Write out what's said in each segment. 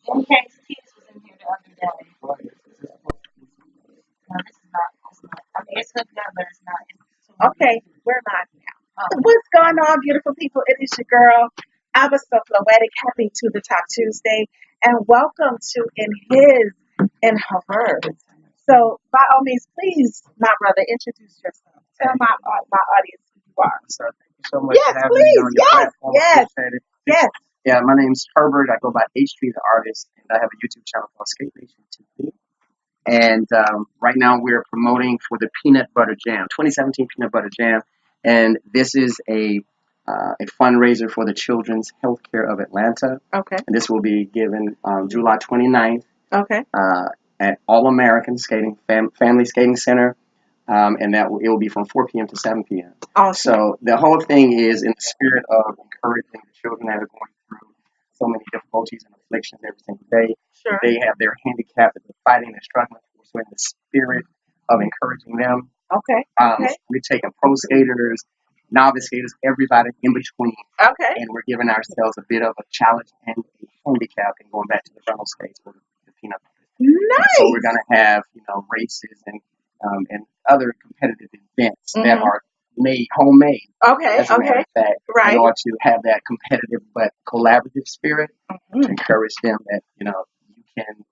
MK's kids was in here the other day. No, this is not. It's not. I mean, it's hooked up, but it's not. Okay, we're live now. What's going on, beautiful people? It is your girl, Abah SoFloetic. Happy to the Top Tuesday, and welcome to In His and Her Words. So, by all means, please, my brother, introduce yourself. Tell my audience who you are. So thank you so much Yes, for having please. me on your Yes, platform. yes, Appreciate it. yes. Yeah, my name's Herbert. I go by H3 the Artist, and I have a YouTube channel called Skate Nation TV. And right now we're promoting for the Peanut Butter Jam, 2017 Peanut Butter Jam, and this is a fundraiser for the Children's Healthcare of Atlanta. Okay. And this will be given July 29th. Okay. At All American Skating Family Skating Center. And it will be from 4 p.m. to 7 p.m. Awesome. So the whole thing is in the spirit of encouraging the children that are going through so many difficulties and afflictions every single day. Sure. They have their handicap that they're fighting, they're struggling for. So in the spirit of encouraging them, Okay. Okay. we're taking pro skaters, novice skaters, everybody in between. Okay. And we're giving ourselves a bit of a challenge and a handicap and going back to the rental skates with the peanut butter. Nice. So we're going to have, races and other competitive events that are homemade. Okay. As a matter of fact, Right. in order to have that competitive but collaborative spirit, to encourage them that, you can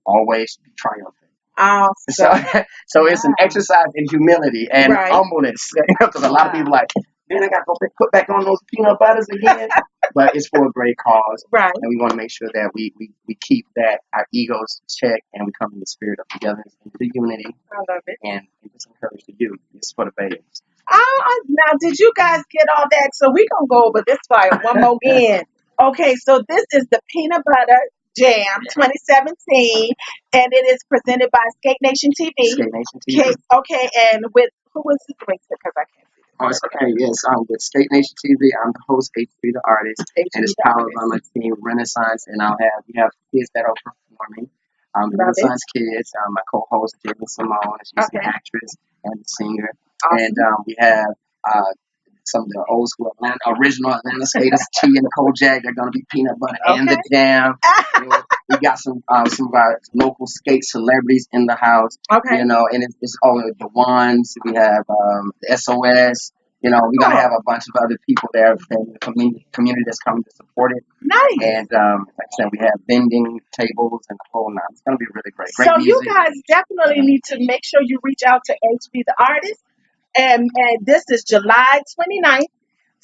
always be triumphant. Awesome. So it's an exercise in humility and humbleness. Because a lot of people are like, man, I got to go put back on those peanut butters again. But it's for a great cause. Right. And we want to make sure that we keep our egos in check and we come in the spirit of togetherness and the unity. I love it. And just encourage the youth. It's for the babes. Now, did you guys get all that? So we're going to go over this fire one more again. Okay, so this is the Peanut Butter Jam 2017, and it is presented by Skate Nation TV. Skate Nation TV. Okay, and with, who was the director? Because I can't see. Oh, it's okay. Yes, with Skate Nation TV, I'm the host, H3 the Artist, and it's powered by my team, Renaissance, and we have kids that are performing. The Renaissance kids, my co-host, Jamie Simone, she's the actress and the singer. Awesome. And we have some of the old school original Atlanta skaters, T and Kojak. They're going to be peanut butter and the jam. We got some of our local skate celebrities in the house. Okay. And it's all the ones. We have the SOS. We're going to have a bunch of other people there from the community that's coming to support it. Nice. And like I said, we have vending tables and the whole nine. It's going to be really great. Great so music. You guys definitely need to make sure you reach out to HB the Artist. And this is July 29th,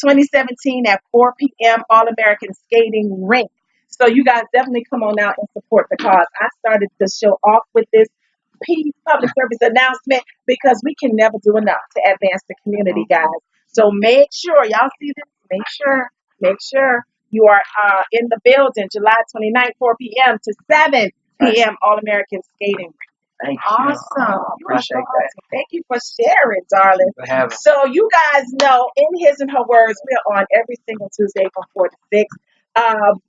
2017 at 4 p.m. All-American Skating Rink. So you guys definitely come on out and support the cause. I started the show off with this public service announcement because we can never do enough to advance the community, guys. So make sure, y'all see this, make sure you are in the building July 29th, 4 p.m. to 7 p.m. All-American Skating Rink. Thank you. Awesome. Appreciate that. Thank you for sharing, darling. So you guys know, in His and Her Words, we're on every single Tuesday from 4 to 6.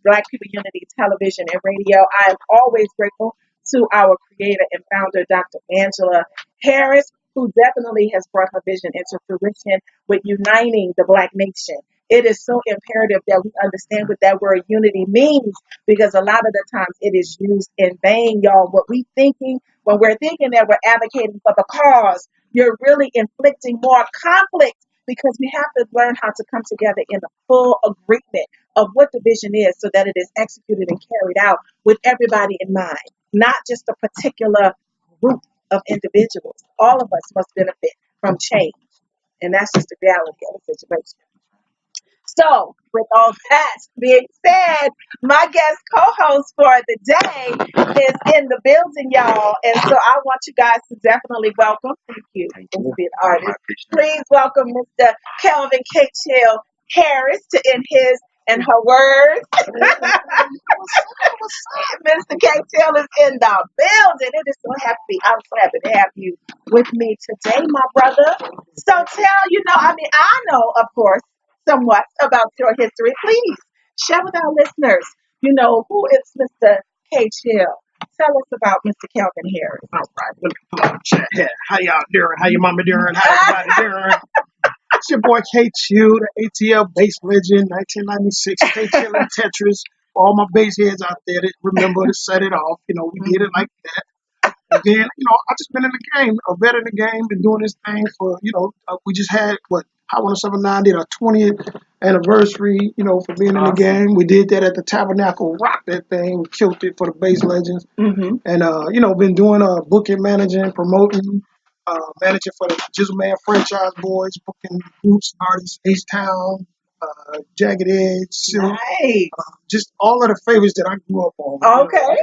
Black People Unity Television and Radio. I am always grateful to our creator and founder, Dr. Angela Harris, who definitely has brought her vision into fruition with uniting the Black nation. It is so imperative that we understand what that word unity means, because a lot of the times it is used in vain, y'all. When we're thinking that we're advocating for the cause, you're really inflicting more conflict, because we have to learn how to come together in a full agreement of what the vision is so that it is executed and carried out with everybody in mind, not just a particular group of individuals. All of us must benefit from change, and that's just the reality of the situation. So, with all that being said, my guest co-host for the day is in the building, y'all. And so I want you guys to definitely welcome, thank you, to be an artist. Please welcome Mr. Kelvin K. Chill Harris to In His and Her Words. Mr. K. Chill is in the building. It is I'm so happy to have you with me today, my brother. So I know, of course, somewhat about your history. Please share with our listeners, who is Mr. K. Chill? Tell us about Mr. Kelvin Harris. All right. How y'all doing? How your mama doing? How everybody doing? It's your boy K. Chill, the ATL bass legend, 1996, K. Chill and Tetris. for all my bass heads out there that remember to set it off. We did it like that. And then, I just been in the game, a vet in the game, been doing this thing for, we just had Hot 107.9 did our 20th anniversary, for being in the game. We did that at the Tabernacle, rocked that thing, killed it for the bass legends. And, been doing booking, managing, promoting, managing for the Jizzle Man franchise boys, booking groups, artists, H-Town, Jagged Edge, Silk, Nice. just all of the favorites that I grew up on. Okay.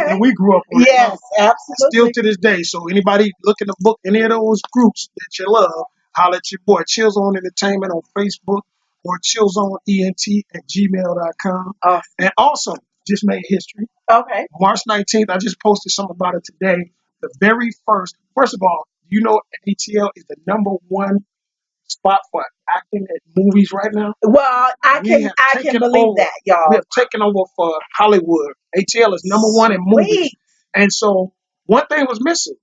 And we grew up on. Yes, absolutely. Still to this day. So anybody looking to book any of those groups that you love, holler at your boy Chillzone Entertainment on Facebook or chillzoneent@gmail.com. Awesome. And also, just made history. Okay. March 19th, I just posted something about it today. The very first of all, ATL is the #1 spot for acting at movies right now. Well, I can believe that, y'all. We have taken over for Hollywood. ATL is #1 in movies. And so one thing was missing.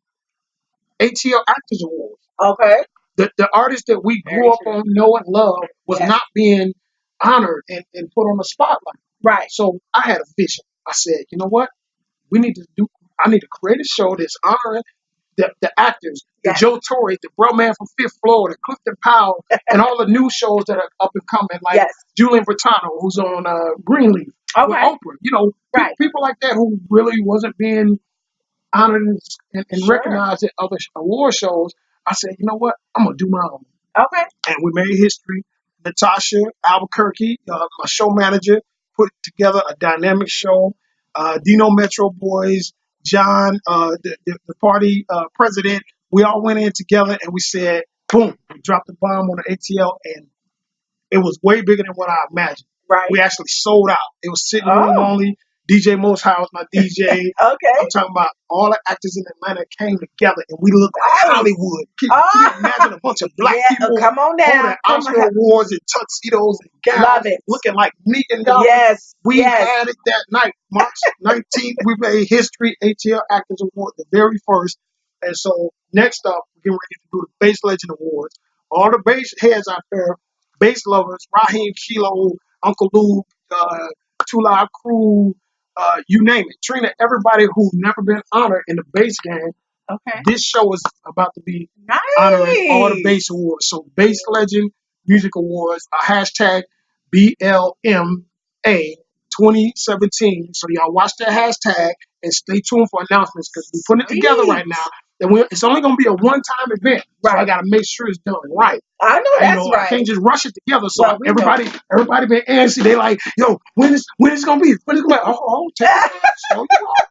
ATL Actors Awards. Okay. The artists that we grew up on, know, and love was not being honored and put on the spotlight. Right. So I had a vision. I said, you know what? I need to create a show that's honoring the actors, the Joe Torre, the bro man from Fifth Floor, the Clifton Powell, and all the new shows that are up and coming, like Julian Bertano, who's on Greenleaf, with Oprah. People like that who really wasn't being honored and recognized at other award shows. I said, you know what? I'm going to do my own. Okay. And we made history. Natasha Albuquerque, my show manager, put together a dynamic show. Dino Metro Boys, John, the party president, we all went in together and we said, boom, we dropped the bomb on the ATL, and it was way bigger than what I imagined. Right. We actually sold out. It was sitting room only. DJ Most House, my DJ. Okay. I'm talking about all the actors in Atlanta came together and we looked like Hollywood. Can you imagine a bunch of black people come on now. holding Oscar awards and tuxedos and gowns, looking like $1 million? Yes. We had it that night, March 19th. We made history, ATL Actors Award, the very first. And so next up, we're getting ready to do the Bass Legend Awards. All the bass heads out there, bass lovers, Raheem Kilo, Uncle Lou, Two Live Crew, you name it. Trina, everybody who's never been honored in the bass game. Okay. This show is about to be honoring all the bass awards. So Bass Legend Music Awards, hashtag BLMA 2017. So y'all watch that hashtag and stay tuned for announcements because we're putting it together right now. And it's only going to be a one-time event. Right. So I got to make sure it's done right. I know that's right. I can't just rush it together. So everybody been antsy. They like, yo, when is it going to be? When is it going to be? Oh, take it. Slow you up.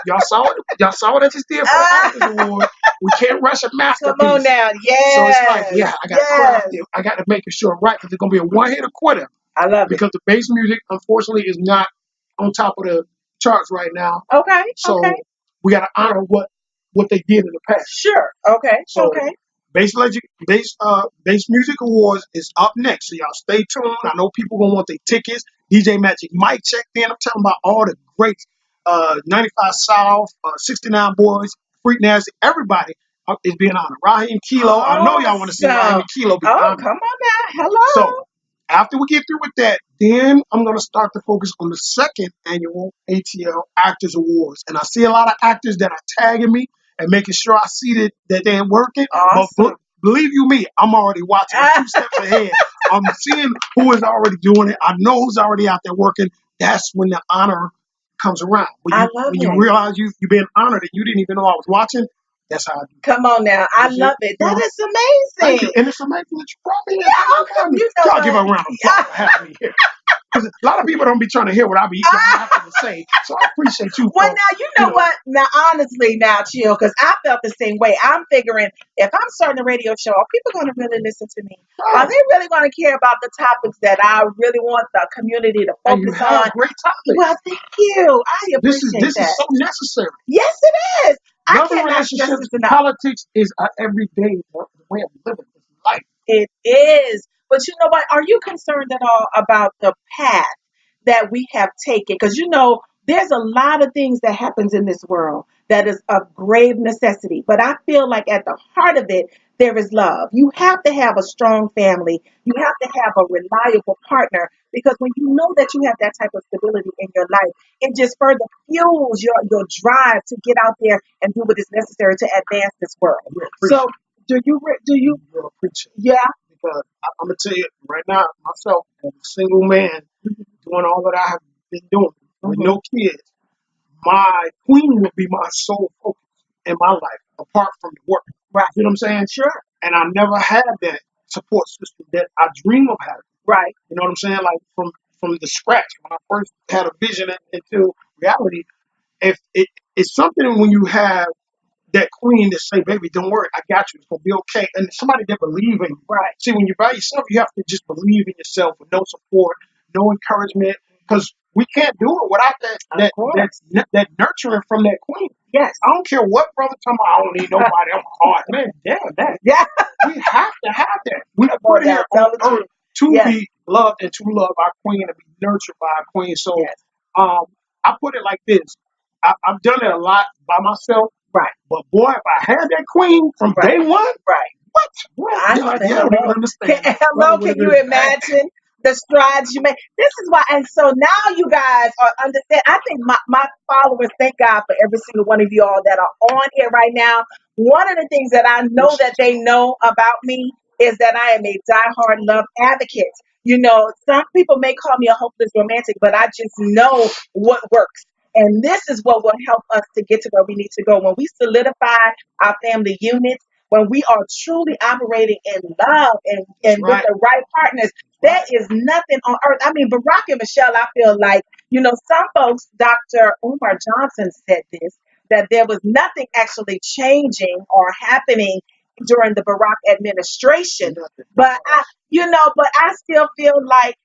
Y'all saw it. Y'all saw what I just did for the Actors Award. We can't rush a masterpiece. Come on now, So it's like, I got to put out there. I got to make it sure right because it's going to be a one-hitter quitter. I love it. Because the bass music, unfortunately, is not on top of the charts right now. Okay. So we got to honor what they did in the past. Sure. Okay. So Bass Music Awards is up next. So y'all stay tuned. I know people gonna want their tickets. DJ Magic Mike checked in. I'm talking about all the greats. 95 South, 69 Boys, Freak Nasty, everybody is being honored. Raheem Kilo. I know y'all want to see Raheem Kilo be honored. Come on now. Hello. So after we get through with that, then I'm going to start to focus on the second annual ATL Actors Awards. And I see a lot of actors that are tagging me and making sure I see that they're working. Awesome. But believe you me, I'm already watching. I'm 2 steps ahead. I'm seeing who is already doing it. I know who's already out there working. That's when the honor comes around. When you realize you've been honored and you didn't even know I was watching, that's how I do it. Come on now. I love it. That is amazing. Thank you. And it's amazing that you brought me here. Y'all give a round of applause for having me here. Because a lot of people don't be trying to hear what I have to say. So I appreciate you. Well, now, you know what? Now, honestly, now, Chill, because I felt the same way. I'm figuring if I'm starting a radio show, are people going to really listen to me? Are they really going to care about the topics that I really want the community to focus on? Great topics. Well, thank you. I appreciate this is so necessary. Yes, it is. Love and relationships, politics is an everyday way of living. It's life. It is. But you know what? Are you concerned at all about the path that we have taken? Because, there's a lot of things that happens in this world that is of grave necessity. But I feel like at the heart of it, there is love. You have to have a strong family. You have to have a reliable partner because when you know that you have that type of stability in your life, it just further fuels your drive to get out there and do what is necessary to advance this world. So, You're a preacher. yeah. Because I'm gonna tell you right now, myself as a single man doing all that I have been doing with no kids, my queen would be my sole focus in my life, apart from the work. Right. You know what I'm saying? Sure. And I never had that support system that I dream of having. Right. You know what I'm saying? Like from the scratch, when I first had a vision into reality, if it's something when you have that queen to say, baby, don't worry, I got you. It's gonna be okay. And somebody that believe in you. Right. See, when you're by yourself, you have to just believe in yourself with no support, no encouragement, because we can't do it without that nurturing from that queen. Yes. I don't care what brother talking about, I don't need nobody. I'm hard. Man, damn that. Yeah. We have to have that. We put here on earth to be loved and to love our queen and be nurtured by our queen. So I put it like this. I've done it a lot by myself. Right. But boy, if I had that queen from day one, right. what? I know that. Yeah, we don't understand. Hello, can you imagine the strides you make? This is why, and so now you guys are understand. I think my followers, thank God for every single one of you all that are on here right now. One of the things that I know that they know about me is that I am a diehard love advocate. You know, some people may call me a hopeless romantic, but I just know what works. And this is what will help us to get to where we need to go. When we solidify our family units, when we are truly operating in love and with the right partners, there is nothing on earth. I mean, Barack and Michelle, I feel like, you know, some folks, Dr. Umar Johnson said this, that there was nothing actually changing or happening during the Barack administration. But I still feel like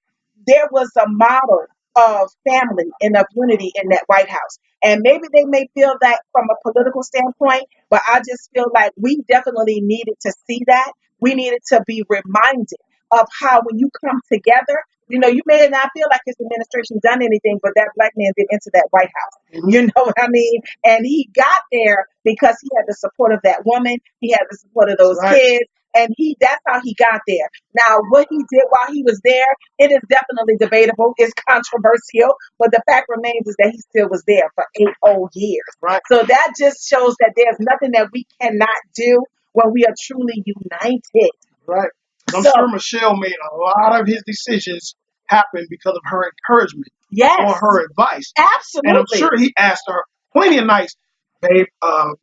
there was a model of family and of unity in that White House. And maybe they may feel that from a political standpoint, but I just feel like we definitely needed to see that. We needed to be reminded of how when you come together, you know, you may not feel like his administration done anything, but that black man did into that White House. You know what I mean? And he got there because he had the support of that woman. He had the support of those kids. And that's how he got there. Now, what he did while he was there, it is definitely debatable. It's controversial. But the fact remains is that he still was there for 8 whole years. Right. So that just shows that there's nothing that we cannot do when we are truly united. Right. I'm sure Michelle made a lot of his decisions happen because of her encouragement or her advice. Absolutely. And I'm sure he asked her plenty of nights, babe, I'm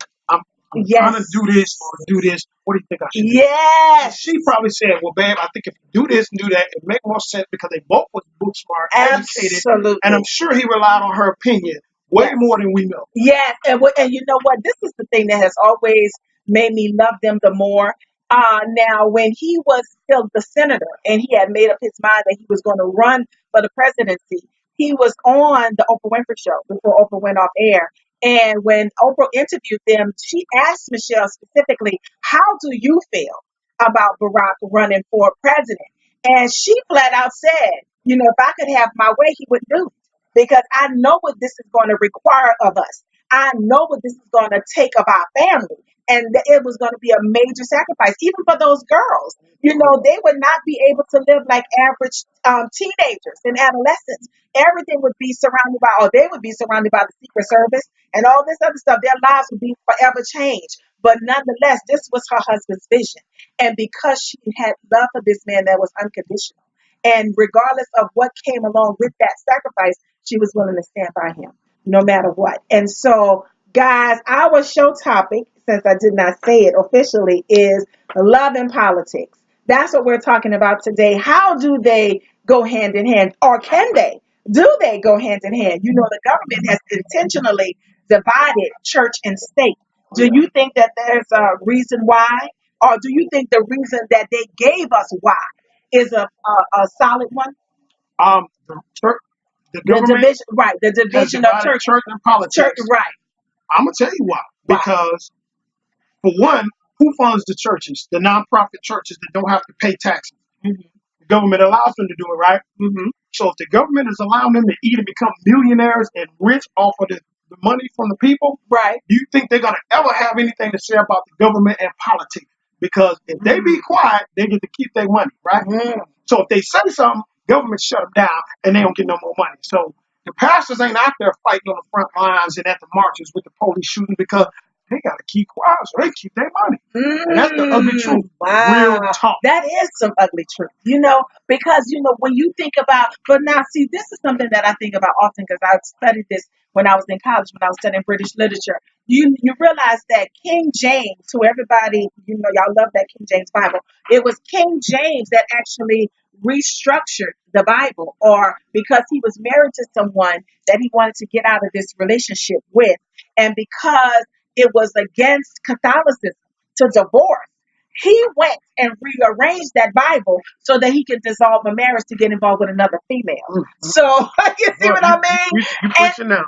trying to do this or do this. What do you think I should do? Yes. And she probably said, well, babe, I think if you do this and do that, it make more sense because they both was book smart, educated. Absolutely. And I'm sure he relied on her opinion way more than we know. Yes. And you know what? This is the thing that has always made me love them the more. Now, when he was still the senator and he had made up his mind that he was going to run for the presidency, he was on the Oprah Winfrey Show before Oprah went off air. And when Oprah interviewed them, she asked Michelle specifically, how do you feel about Barack running for president? And she flat out said, you know, if I could have my way, he would do it because I know what this is going to require of us. I know what this is going to take of our family. And it was going to be a major sacrifice, even for those girls. You know, they would not be able to live like average teenagers and adolescents. Everything would be surrounded by, or they would be surrounded by the Secret Service and all this other stuff. Their lives would be forever changed. But nonetheless, this was her husband's vision. And because she had love for this man that was unconditional, and regardless of what came along with that sacrifice, she was willing to stand by him no matter what. And so, guys, our show topic, since I did not say it officially, is love and politics. That's what we're talking about today. How do they go hand in hand? Or can they? Do they go hand in hand? You know, the government has intentionally divided church and state. Do you think that there's a reason why? Or do you think the reason that they gave us why is a solid one? The government the division of church and politics. Right. I'm going to tell you why. Because, for one, who funds the churches? The nonprofit churches that don't have to pay taxes. The government allows them to do it, right? So if the government is allowing them to eat and become millionaires and rich off of the money from the people, do you think they're going to ever have anything to say about the government and politics? Because if they be quiet, they get to keep their money, right? So if they say something, government shut them down, and they don't get no more money. So the pastors ain't out there fighting on the front lines and at the marches with the police shooting because they got to keep quiet so they keep their money. And that's the ugly truth. Real Wow. talk. That is some ugly truth, because, when you think about, but now, see, this is something that I think about often because I studied this when I was in college, when I was studying British literature. You realize that King James, who everybody, y'all love that King James Bible, it was King James that actually restructured the Bible, or because he was married to someone that he wanted to get out of this relationship with. And because it was against Catholicism to divorce, he went and rearranged that Bible so that he could dissolve a marriage to get involved with another female. So you see what I mean? You preaching now.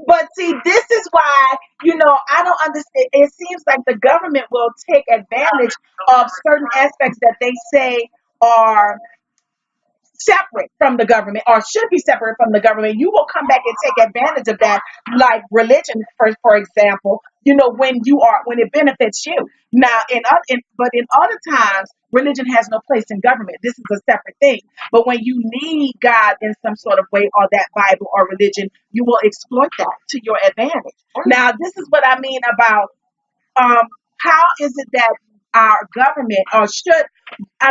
But see, this is why, I don't understand. It seems like the government will take advantage of certain aspects that they say are separate from the government or should be separate from the government. You will come back and take advantage of that, like religion, for example, when it benefits you. Now, but in other times, religion has no place in government. This is a separate thing. But when you need God in some sort of way, or that Bible or religion, you will exploit that to your advantage. Now, this is what I mean about how is it that our government, or should, I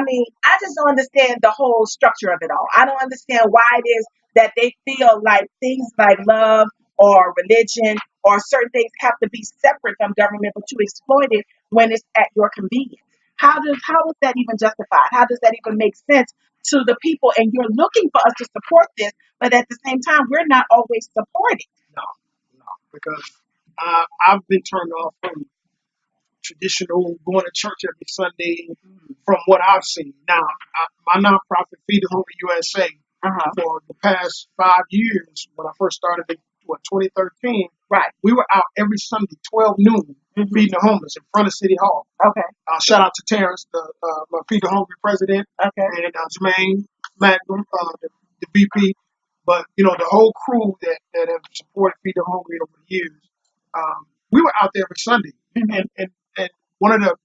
just don't understand the whole structure of it all. I don't understand why it is that they feel like things like love or religion or certain things have to be separate from government, but you exploit it when it's at your convenience. How is that even justified? How does that even make sense to the people? And you're looking for us to support this, but at the same time, we're not always supporting. No, because I've been turned off from traditional going to church every Sunday from what I've seen. Now, my nonprofit, Feed the Hungry USA, for the past 5 years, when I first started in 2013, right, we were out every Sunday, 12 noon, feeding the homeless in front of City Hall. Okay. Shout out to Terrence, my Feed the Hungry president, okay, and Jermaine Magnum, the VP. But, the whole crew that have supported Feed the Hungry over the years, we were out there every Sunday. And one of the,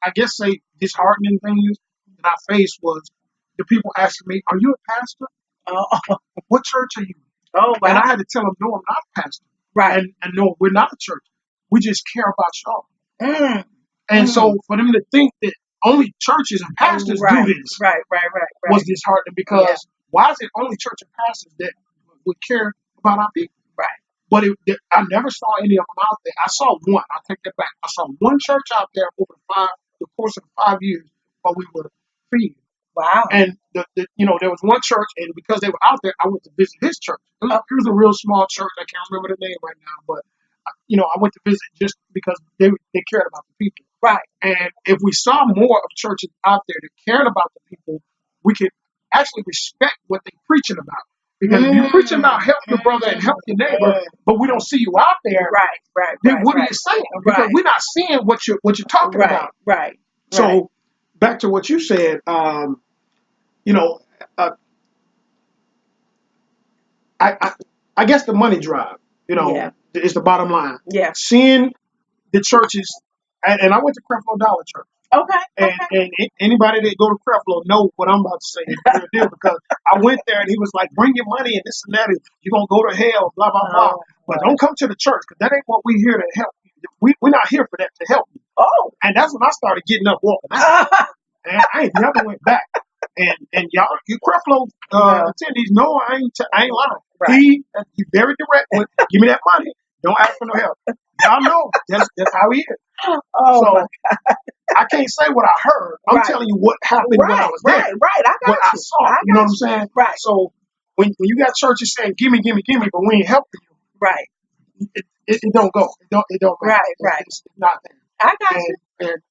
I guess, say, disheartening things that I faced was the people asking me, "Are you a pastor? Oh, What church are you?" oh, wow. And I had to tell them, "No, I'm not a pastor. Right. And no, we're not a church. We just care about y'all." Mm. And so for them to think that only churches and pastors do this right. was disheartening, because why is it only church and pastors that would care about our people? Right. But I never saw any of them out there. I saw one. I take that back. I saw one church out there over the course of 5 years while we were feeding. Wow. And there was one church, and because they were out there, I went to visit his church. It was a real small church. I can't remember the name right now, but I went to visit just because they cared about the people. Right. And if we saw more of churches out there that cared about the people, we could actually respect what they're preaching about. Because if you're preaching about help your brother and help your neighbor, but we don't see you out there, then what are you saying? Because we're not seeing what you're talking about. Right. So back to what you said, I guess the money drive, is the bottom line. Yeah. Seeing the churches, and I went to Creflo Dollar Church. Okay. And anybody that go to Creflo know what I'm about to say is the real deal, because I went there and he was like, "Bring your money and this and that, and you're going to go to hell, blah, blah, blah. But don't come to the church, because that ain't what we're here to help you. We're not here for that, to help you." Oh. And that's when I started getting up walking out. And I ain't never went back. And y'all, you Creflo attendees know I ain't lying. Right. He's very direct with, "Give me that money. Don't ask for no help." Y'all know that's how he is. Oh, so my God. I can't say what I heard. I'm telling you what happened when I was there. Right. I got what I saw. You know what I'm saying? Right. So when you got churches saying, "Give me, but we ain't helping you," right, it don't go. It don't matter. Right. It's not there. I got you. And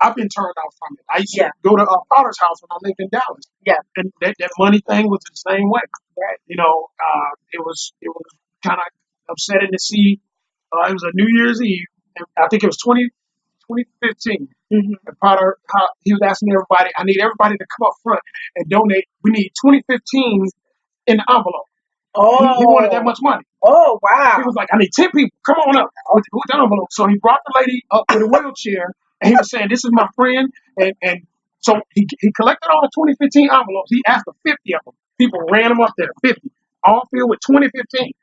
I've been turned off from it. I used to go to Potter's house when I lived in Dallas. Yeah. And that money thing was the same way. Right. It was kind of upsetting to see. It was a New Year's Eve, and I think it was 2015. Mm-hmm. And Potter, he was asking everybody, "I need everybody to come up front and donate. We need 2015 in the envelope." Oh. He wanted that much money. Oh, wow. He was like, "I need 10 people. Come on up with the envelope." So he brought the lady up with a wheelchair, and he was saying, "This is my friend, and So he collected all the 2015 envelopes. He asked for 50 of them. People ran them up there, 50, all filled with 2015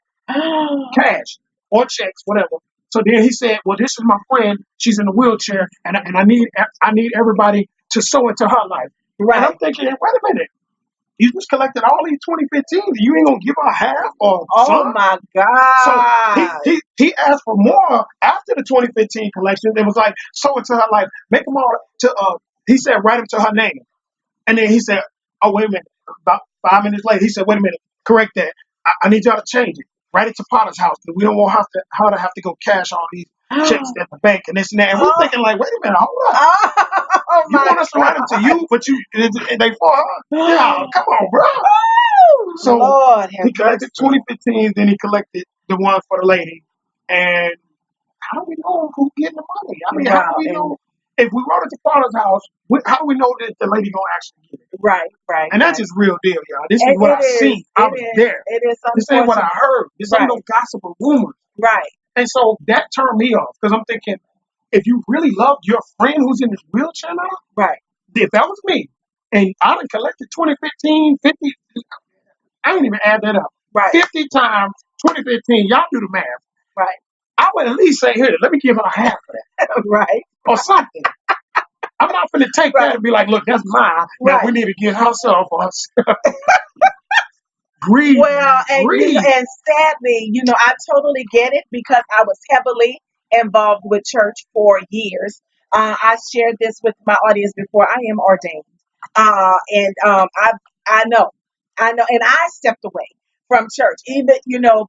cash or checks, whatever. So then he said, "Well, this is my friend. She's in a wheelchair, and I need everybody to sow into her life." Right. And I'm thinking, wait a minute. You just collected all these 2015s. You ain't gonna give her half or some? My God. So he asked for more after the 2015 collection. It was like, sow into her life. Make them all to he said, write them to her name. And then he said, oh, wait a minute. About 5 minutes later, he said, wait a minute, correct that. I need y'all to change it. Write it to Potter's house. We don't want her to have to go cash all these checks at the bank and this and that. And we're thinking like, wait a minute, hold up. You want us to write them to you, but they for her? Yeah, come on, bro. So Lord, he collected 2015, then he collected the one for the lady. And how do we know who's getting the money? I mean, how do we know? If we wrote it to Father's house, how do we know that the lady gonna actually get it? Right. And that's just real deal, y'all. This is what I seen. I was there. It is. This ain't what I heard. This ain't no gossip or rumors. Right. And so that turned me off because I'm thinking, if you really love your friend who's in this wheelchair now, right? If that was me, and I done collected 2015, 50, I ain't even add that up. Right. 50 times 2015. Y'all do the math. Right. I would at least say, here, let me give her half of that. Right. Or something. I'm not going to take that and be like, look, that's mine. Now we need to get her some for us. Greed. Well, and sadly, I totally get it because I was heavily involved with church for years. I shared this with my audience before. I am ordained, I know, and I stepped away from church, even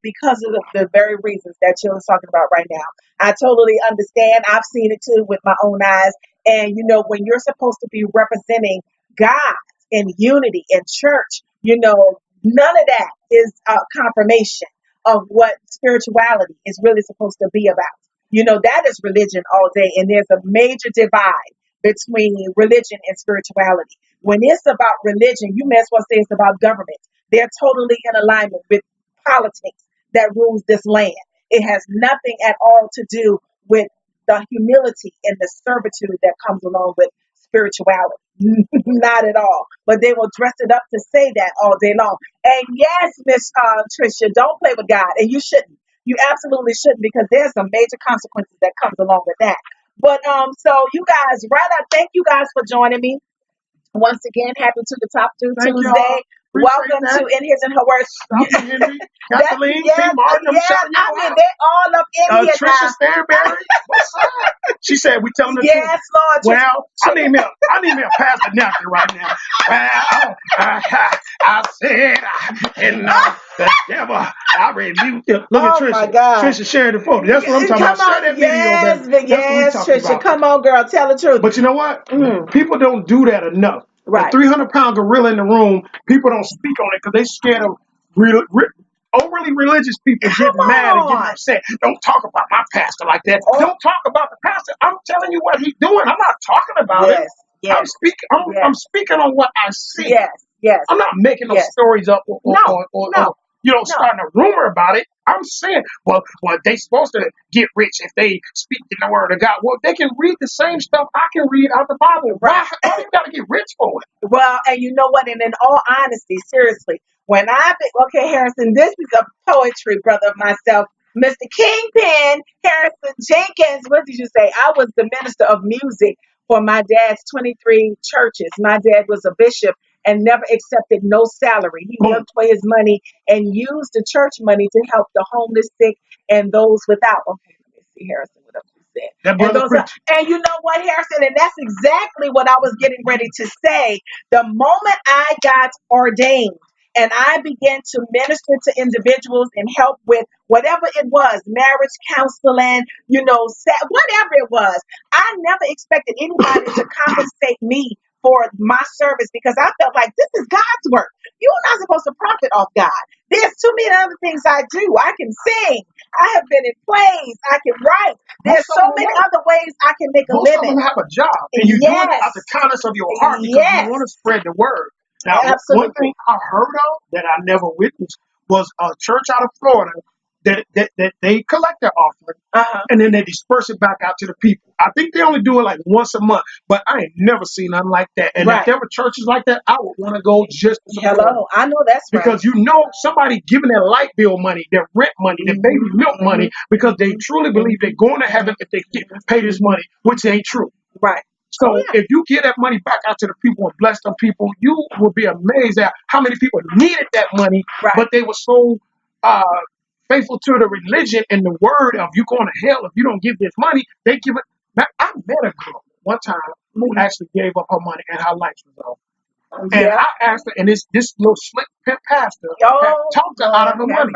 because of the very reasons that you're talking about right now. I totally understand. I've seen it too with my own eyes. And when you're supposed to be representing God in unity in church, none of that is a confirmation of what spirituality is really supposed to be about. That is religion all day. And there's a major divide between religion and spirituality. When it's about religion, you may as well say it's about government. They're totally in alignment with politics that rules this land. It has nothing at all to do with the humility and the servitude that comes along with spirituality. Not at all. But they will dress it up to say that all day long. And yes, Miss Tricia, don't play with God. And you shouldn't. You absolutely shouldn't, because there's some major consequences that comes along with that. But so you guys, thank you guys for joining me. Once again, happy to the Top 2 Tuesday. Welcome to In His and Her Words. Henry, Kathleen, Martin, they're all up in here Tricia now. Stanberry, what's up? She said, we telling the truth. Yes, Lord. Well, I need me a Pastor Napkin right now. Well, I said, and the devil, I rebuked him. Look at Tricia. My God. Tricia shared the photo. That's what I'm talking about. Share that video, yes, Tricia. About. Come on, girl. Tell the truth. But you know what? People don't do that enough. Right. The 300-pound gorilla in the room, people don't speak on it because they're scared of overly religious people getting mad and getting upset. Don't talk about my pastor like that. Don't talk about the pastor. I'm telling you what he's doing. I'm not talking about it. Yes. I'm speaking on what I see. Yes. I'm not making those stories up or starting a rumor about it. I'm saying, well, they supposed to get rich if they speak in the word of God. Well, they can read the same stuff I can read out the Bible. Why do you got to get rich for it? Well, and you know what? And in all honesty, seriously, when okay, Harrison, this is a poetry brother of myself, Mr. Kingpin, Harrison Jenkins. What did you say? I was the minister of music for my dad's 23 churches. My dad was a bishop and never accepted no salary. He worked for his money and used the church money to help the homeless, sick, and those without. Okay, let me see, Harrison, what else you said. And you know what, Harrison? And that's exactly what I was getting ready to say. The moment I got ordained and I began to minister to individuals and help with whatever it was, marriage counseling, whatever it was, I never expected anybody to compensate me for my service, because I felt like this is God's work. You're not supposed to profit off God. There's too many other things I do. I can sing. I have been in plays. I can write. There's so many other ways I can make a living. Most of them have a job, and you do it out the kindness of your heart because you want to spread the word. Now, one thing I heard of that I never witnessed was a church out of Florida that they collect their offering and then they disperse it back out to the people. I think they only do it like once a month, but I ain't never seen nothing like that. And if there were churches like that, I would want to go just to support them. Hello, I know that's right. Because somebody giving their light bill money, their rent money, their baby milk money, because they truly believe they're going to heaven if they pay this money, which ain't true. Right. So if you give that money back out to the people and bless them people, you will be amazed at how many people needed that money, but they were so faithful to the religion and the word of you going to hell if you don't give this money. They give it back. I met a girl one time who actually gave up her money and her life was over. And I asked her, and this little slick pimp pastor talked her out of the money.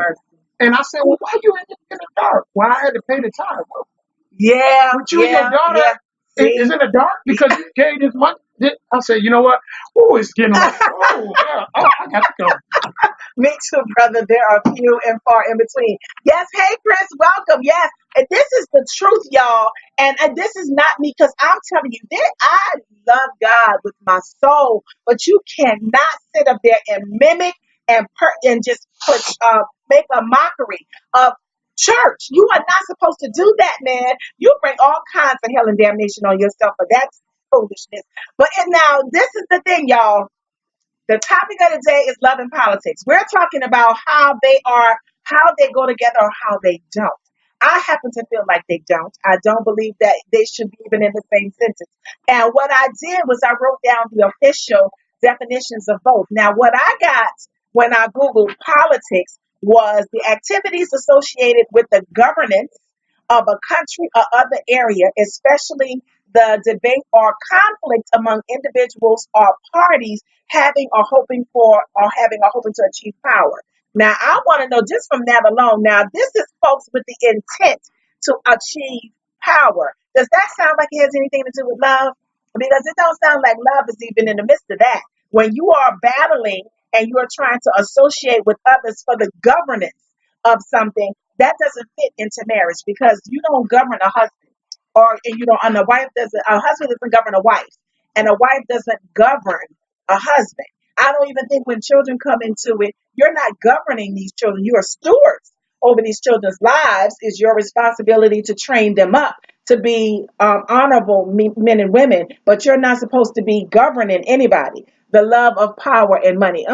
And I said, well, why you in the dark? Well, I had to pay the tithe. But you and your daughter is in the dark because you gave this money. I said, you know what? Oh, it's getting like, I got to go. Me too, brother. There are few and far in between. Yes, hey, Chris, welcome. Yes, and this is the truth, y'all. And this is not me, because I'm telling you, I love God with my soul, but you cannot sit up there and mimic and just make a mockery of church. You are not supposed to do that, man. You bring all kinds of hell and damnation on yourself for that foolishness. But now, this is the thing, y'all. The topic of the day is love and politics. We're talking about how they go together or how they don't. I happen to feel like they don't. I don't believe that they should be even in the same sentence. And what I did was I wrote down the official definitions of both. Now, what I got when I Googled politics was the activities associated with the governance of a country or other area, especially the debate or conflict among individuals or parties having or hoping to achieve power. Now, I want to know just from that alone. Now, this is folks with the intent to achieve power. Does that sound like it has anything to do with love? Because it don't sound like love is even in the midst of that. When you are battling and you are trying to associate with others for the governance of something, that doesn't fit into marriage, because you don't govern a husband. And a husband doesn't govern a wife, and a wife doesn't govern a husband. I don't even think when children come into it, you're not governing these children. You are stewards over these children's lives. Is your responsibility to train them up to be honorable men and women, but you're not supposed to be governing anybody. The love of power and money.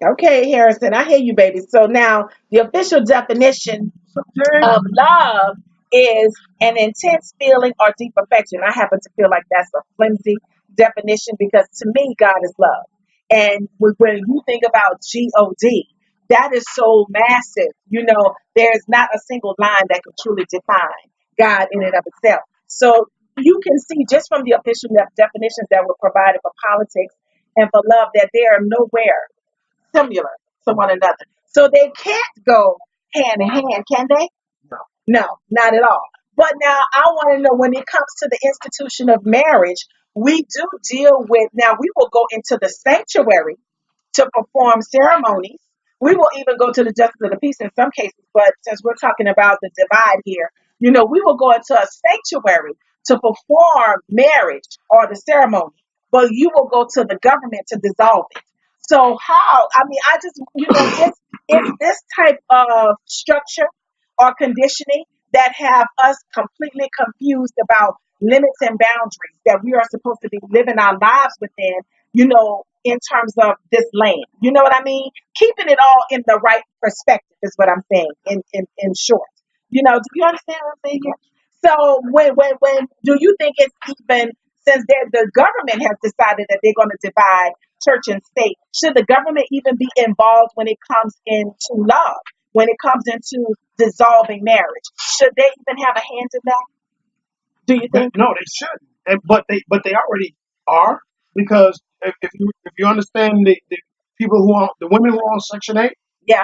Okay, Harrison, I hear you, baby. So now the official definition of love is an intense feeling or deep affection. I happen to feel like that's a flimsy definition, because to me, God is love. And when you think about God, that is so massive. There's not a single line that could truly define God in and of itself. So you can see just from the official definitions that were provided for politics and for love that they are nowhere similar to one another. So they can't go hand in hand, can they? No, not at all. But now I want to know, when it comes to the institution of marriage, we do deal with, now we will go into the sanctuary to perform ceremonies. We will even go to the justice of the peace in some cases, but since we're talking about the divide here, we will go into a sanctuary to perform marriage or the ceremony, but you will go to the government to dissolve it. So how, I just, it's this type of structure or conditioning that have us completely confused about limits and boundaries that we are supposed to be living our lives within, in terms of this land. You know what I mean? Keeping it all in the right perspective is what I'm saying in short. Do you understand what I'm saying here? So when do you think it's even, since the government has decided that they're going to divide church and state, should the government even be involved when it comes into love, when it comes into dissolving marriage? Should they even have a hand in that? Do you think? No, they shouldn't. But they already are, because if you understand the women who are on Section 8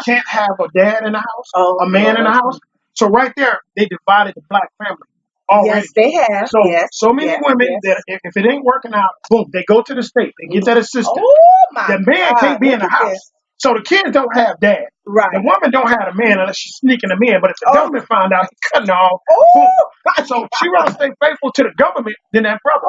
can't have a dad in the house, a man in the house. So right there, they divided the black family already. Yes, they have. So many women that if it ain't working out, boom, they go to the state. They get that assistant. Oh my The man God, can't be in the house. So the kids don't have dad. Right. The woman don't have a man unless she's sneaking them in. But if the government found out, he's cutting her off. So she rather stay faithful to the government than that brother.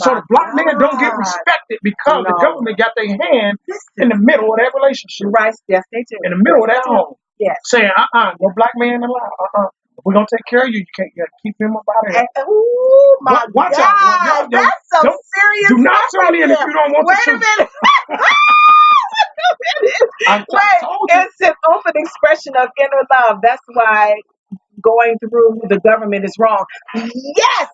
So the black men don't get respected because the government got their hand in the middle of that relationship. Right. Yes, they do. In the middle of that home. Yes. saying, no black man allowed. We're gonna take care of you. You can't keep him up out of here. Oh my Watch God, out, boy. that's some serious Do not stuff tune right in there. if you don't want Wait to. a minute. I Wait, told you. it's an open expression of inner love. That's why going through the government is wrong. Yes,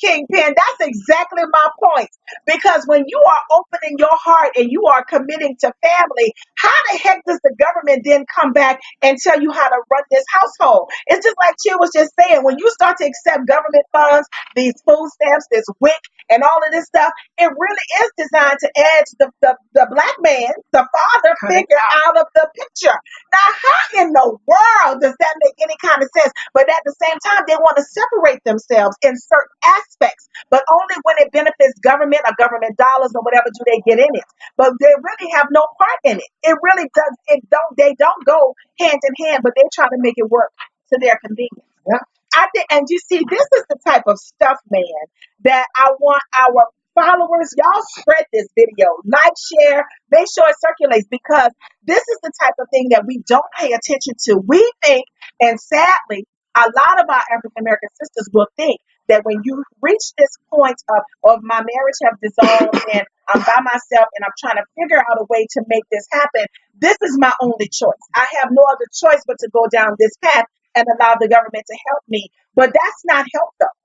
Kingpin, that's exactly my point. Because when you are opening your heart and you are committing to family, how the heck does the government then come back and tell you how to run this household? It's just like Chill was just saying, when you start to accept government funds, these food stamps, this WIC, and all of this stuff, it really is designed to edge the black man, the father figure out of the picture. Now, how in the world does that make any kind of sense? But at the same time, they want to separate themselves in certain aspects, but only when it benefits government or government dollars or whatever do they get in it. But they really have no part in it. It really does. It don't. They don't go hand in hand, but they try to make it work to their convenience. Yeah. I think, and you see, this is the type of stuff, man, that I want our followers. Y'all spread this video, like, share, make sure it circulates because this is the type of thing that we don't pay attention to. We think, and sadly, a lot of our African American sisters will think that when you reach this point of my marriage have dissolved and I'm by myself and I'm trying to figure out a way to make this happen, this is my only choice. I have no other choice but to go down this path and allow the government to help me. But that's not help though.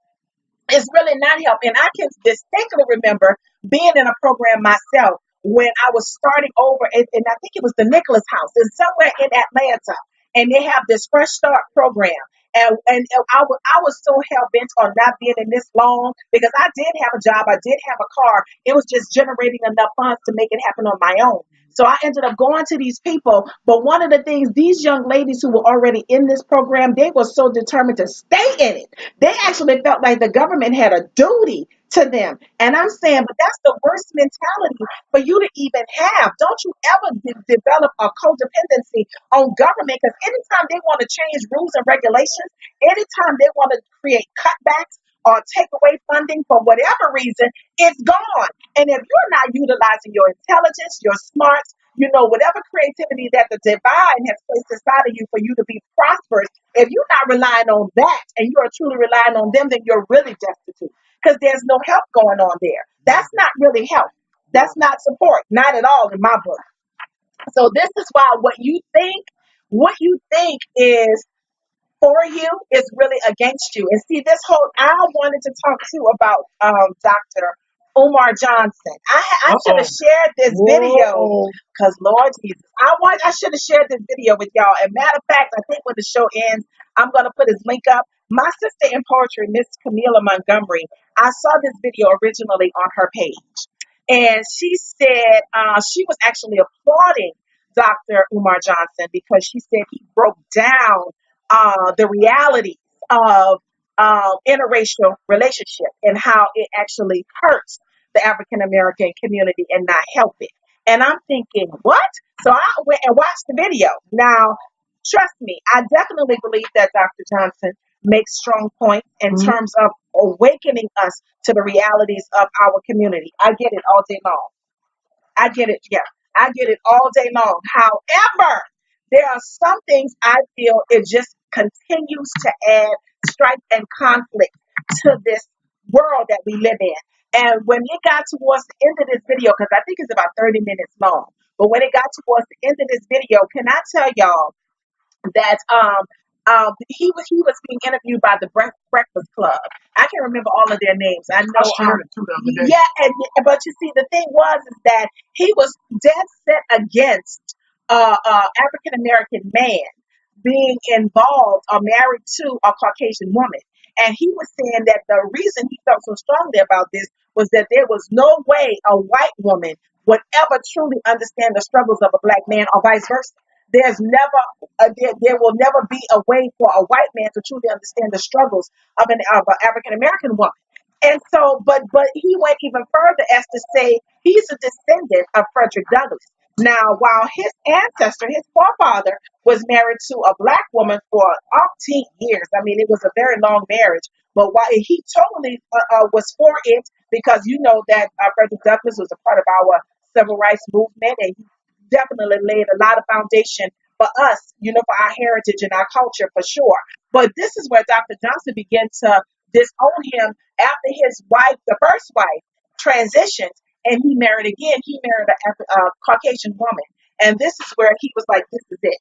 It's really not help. And I can distinctly remember being in a program myself when I was starting over, and I think it was the Nicholas House. It's somewhere in Atlanta, and they have this Fresh Start program. And I was so hell bent on not being in this long because I did have a job, I did have a car. It was just generating enough funds to make it happen on my own. So I ended up going to these people. But one of the things, these young ladies who were already in this program, they were so determined to stay in it. They actually felt like the government had a duty to them. And I'm saying, but that's the worst mentality for you to even have. Don't you ever develop a codependency on government because anytime they want to change rules and regulations, anytime they want to create cutbacks or take away funding for whatever reason, it's gone. And if you're not utilizing your intelligence, your smarts, whatever creativity that the divine has placed inside of you for you to be prosperous, if you're not relying on that and you are truly relying on them, then you're really destitute because there's no help going on there. That's not really help. That's not support, not at all in my book. So this is why what you think is for you is really against you. And see, I wanted to talk to you about Dr. Umar Johnson. I should have shared this video because Lord Jesus, I should have shared this video with y'all. And matter of fact, I think when the show ends, I'm gonna put his link up. My sister in poetry, Miss Camila Montgomery, I saw this video originally on her page, and she said she was actually applauding Dr. Umar Johnson because she said he broke down the realities of interracial relationship and how it actually hurts the African American community and not help it. And I'm thinking, what? So I went and watched the video. Now, trust me, I definitely believe that Dr. Johnson makes strong points in terms of awakening us to the realities of our community. I get it all day long. I get it. Yeah, I get it all day long. However, there are some things I feel it just continues to add strife and conflict to this world that we live in. And when it got towards the end of this video, because I think it's about 30 minutes long, but when it got towards the end of this video, can I tell y'all that he was being interviewed by the Breakfast Club. I can't remember all of their names. I know. I shared it too the other day. Yeah, but you see, the thing was is that he was dead set against African American man being involved or married to a Caucasian woman. And he was saying that the reason he felt so strongly about this was that there was no way a white woman would ever truly understand the struggles of a black man or vice versa. There will never be a way for a white man to truly understand the struggles of an African American woman. And so, but he went even further as to say he's a descendant of Frederick Douglass. Now, while his ancestor, his forefather, was married to a black woman for umpteen years, I mean, it was a very long marriage. But while he totally was for it, because you know that Frederick Douglass was a part of our civil rights movement, and he definitely laid a lot of foundation for us, for our heritage and our culture for sure. But this is where Dr. Johnson began to disown him after his wife, the first wife, transitioned and he married again. He married a Caucasian woman, and this is where he was like, "This is it."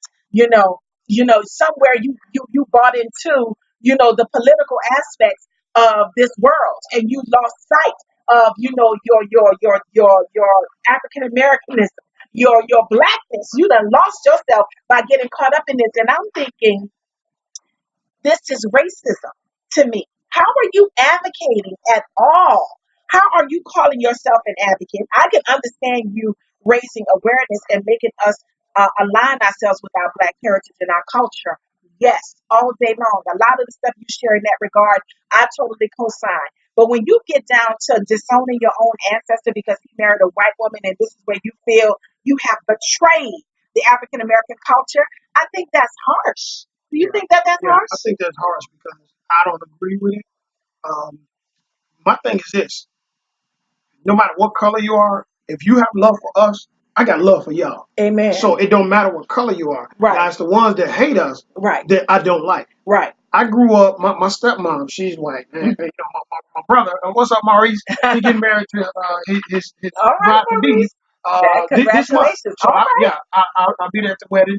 Somewhere you bought into the political aspects of this world, and you lost sight of your African Americanism, your blackness. You done lost yourself by getting caught up in this. And I'm thinking, this is racism to me. How are you advocating at all? How are you calling yourself an advocate? I can understand you raising awareness and making us align ourselves with our Black heritage and our culture. Yes, all day long. A lot of the stuff you share in that regard, I totally co-sign. But when you get down to disowning your own ancestor because he married a white woman and this is where you feel you have betrayed the African American culture, I think that's harsh. Do you Yeah, think that that's yeah, I harsh? think that's harsh because I don't agree with it. Um, my thing is this: no matter what color you are, if you have love for us, I got love for y'all. Amen. So it don't matter what color you are. Now Right, it's the ones that hate us right, that I don't like. right. I grew up. My stepmom, she's white. And, my brother. What's up, Maurice? He getting married to his All right, bride to be Maurice. That, this month. congratulations. So All right. I'll be there at the wedding.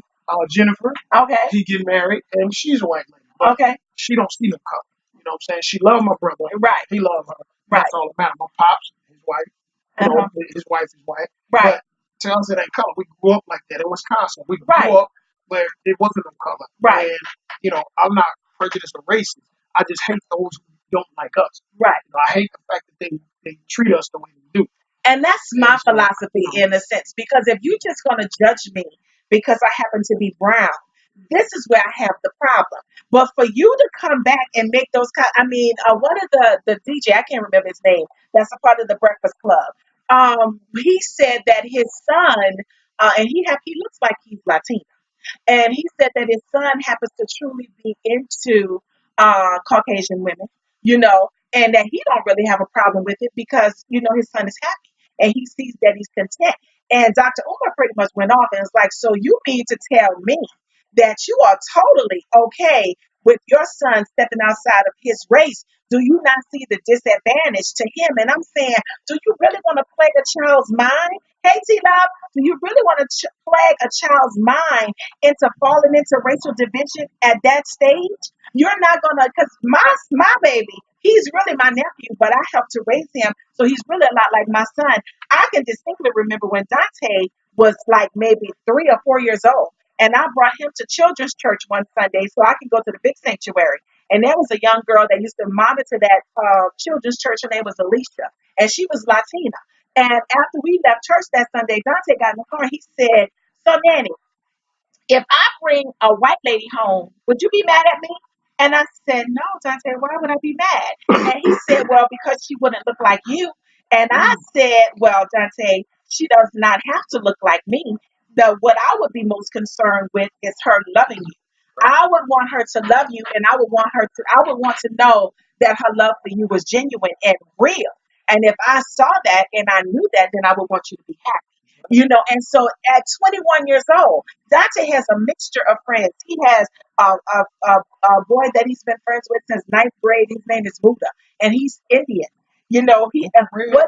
Jennifer, Okay. he getting married, and she's a white lady, but Okay. she don't see the color. You know what I'm saying? She loved my brother. Right. He loved her. Right. That's all that matters. My pops, his wife, Uh-huh. his wife is white. Right. But to us, it ain't color. We grew up like that in Wisconsin. We grew Right. up where it wasn't no color. Right. And, I'm not prejudiced or racist. I just hate those who don't like us. Right. I hate the fact that they treat us the way they do. And that's my And so, philosophy in a sense, because if you're just going to judge me because I happen to be brown, this is where I have the problem. But for you to come back and make those one of the DJ, I can't remember his name, that's a part of the Breakfast Club. He said that his son, and he looks like he's Latino. And he said that his son happens to truly be into Caucasian women, and that he don't really have a problem with it because, his son is happy and he sees that he's content. And Dr. Umar pretty much went off and was like, so you mean to tell me that you are totally okay with your son stepping outside of his race? Do you not see the disadvantage to him? And I'm saying, do you really want to plague a child's mind? Hey, T-Love, do you really want to plague a child's mind into falling into racial division at that stage? You're not gonna, because my baby, he's really my nephew, but I helped to raise him, so he's really a lot like my son. I can distinctly remember when Dante was like maybe 3 or 4 years old, and I brought him to children's church one Sunday so I could go to the big sanctuary. And there was a young girl that used to monitor that children's church. Her name was Alicia, and she was Latina. And after we left church that Sunday, Dante got in the car. He said, "So, Nanny, if I bring a white lady home, would you be mad at me?" And I said, "No, Dante, why would I be mad?" And he said, "Well, because she wouldn't look like you." And I said, "Well, Dante, she does not have to look like me. What I would be most concerned with is her loving you. I would want her to love you, and I would want to know that her love for you was genuine and real. And if I saw that and I knew that, then I would want you to be happy." And so at 21 years old, Dante has a mixture of friends. He has a boy that he's been friends with since ninth grade. His name is Buddha, and he's Indian. What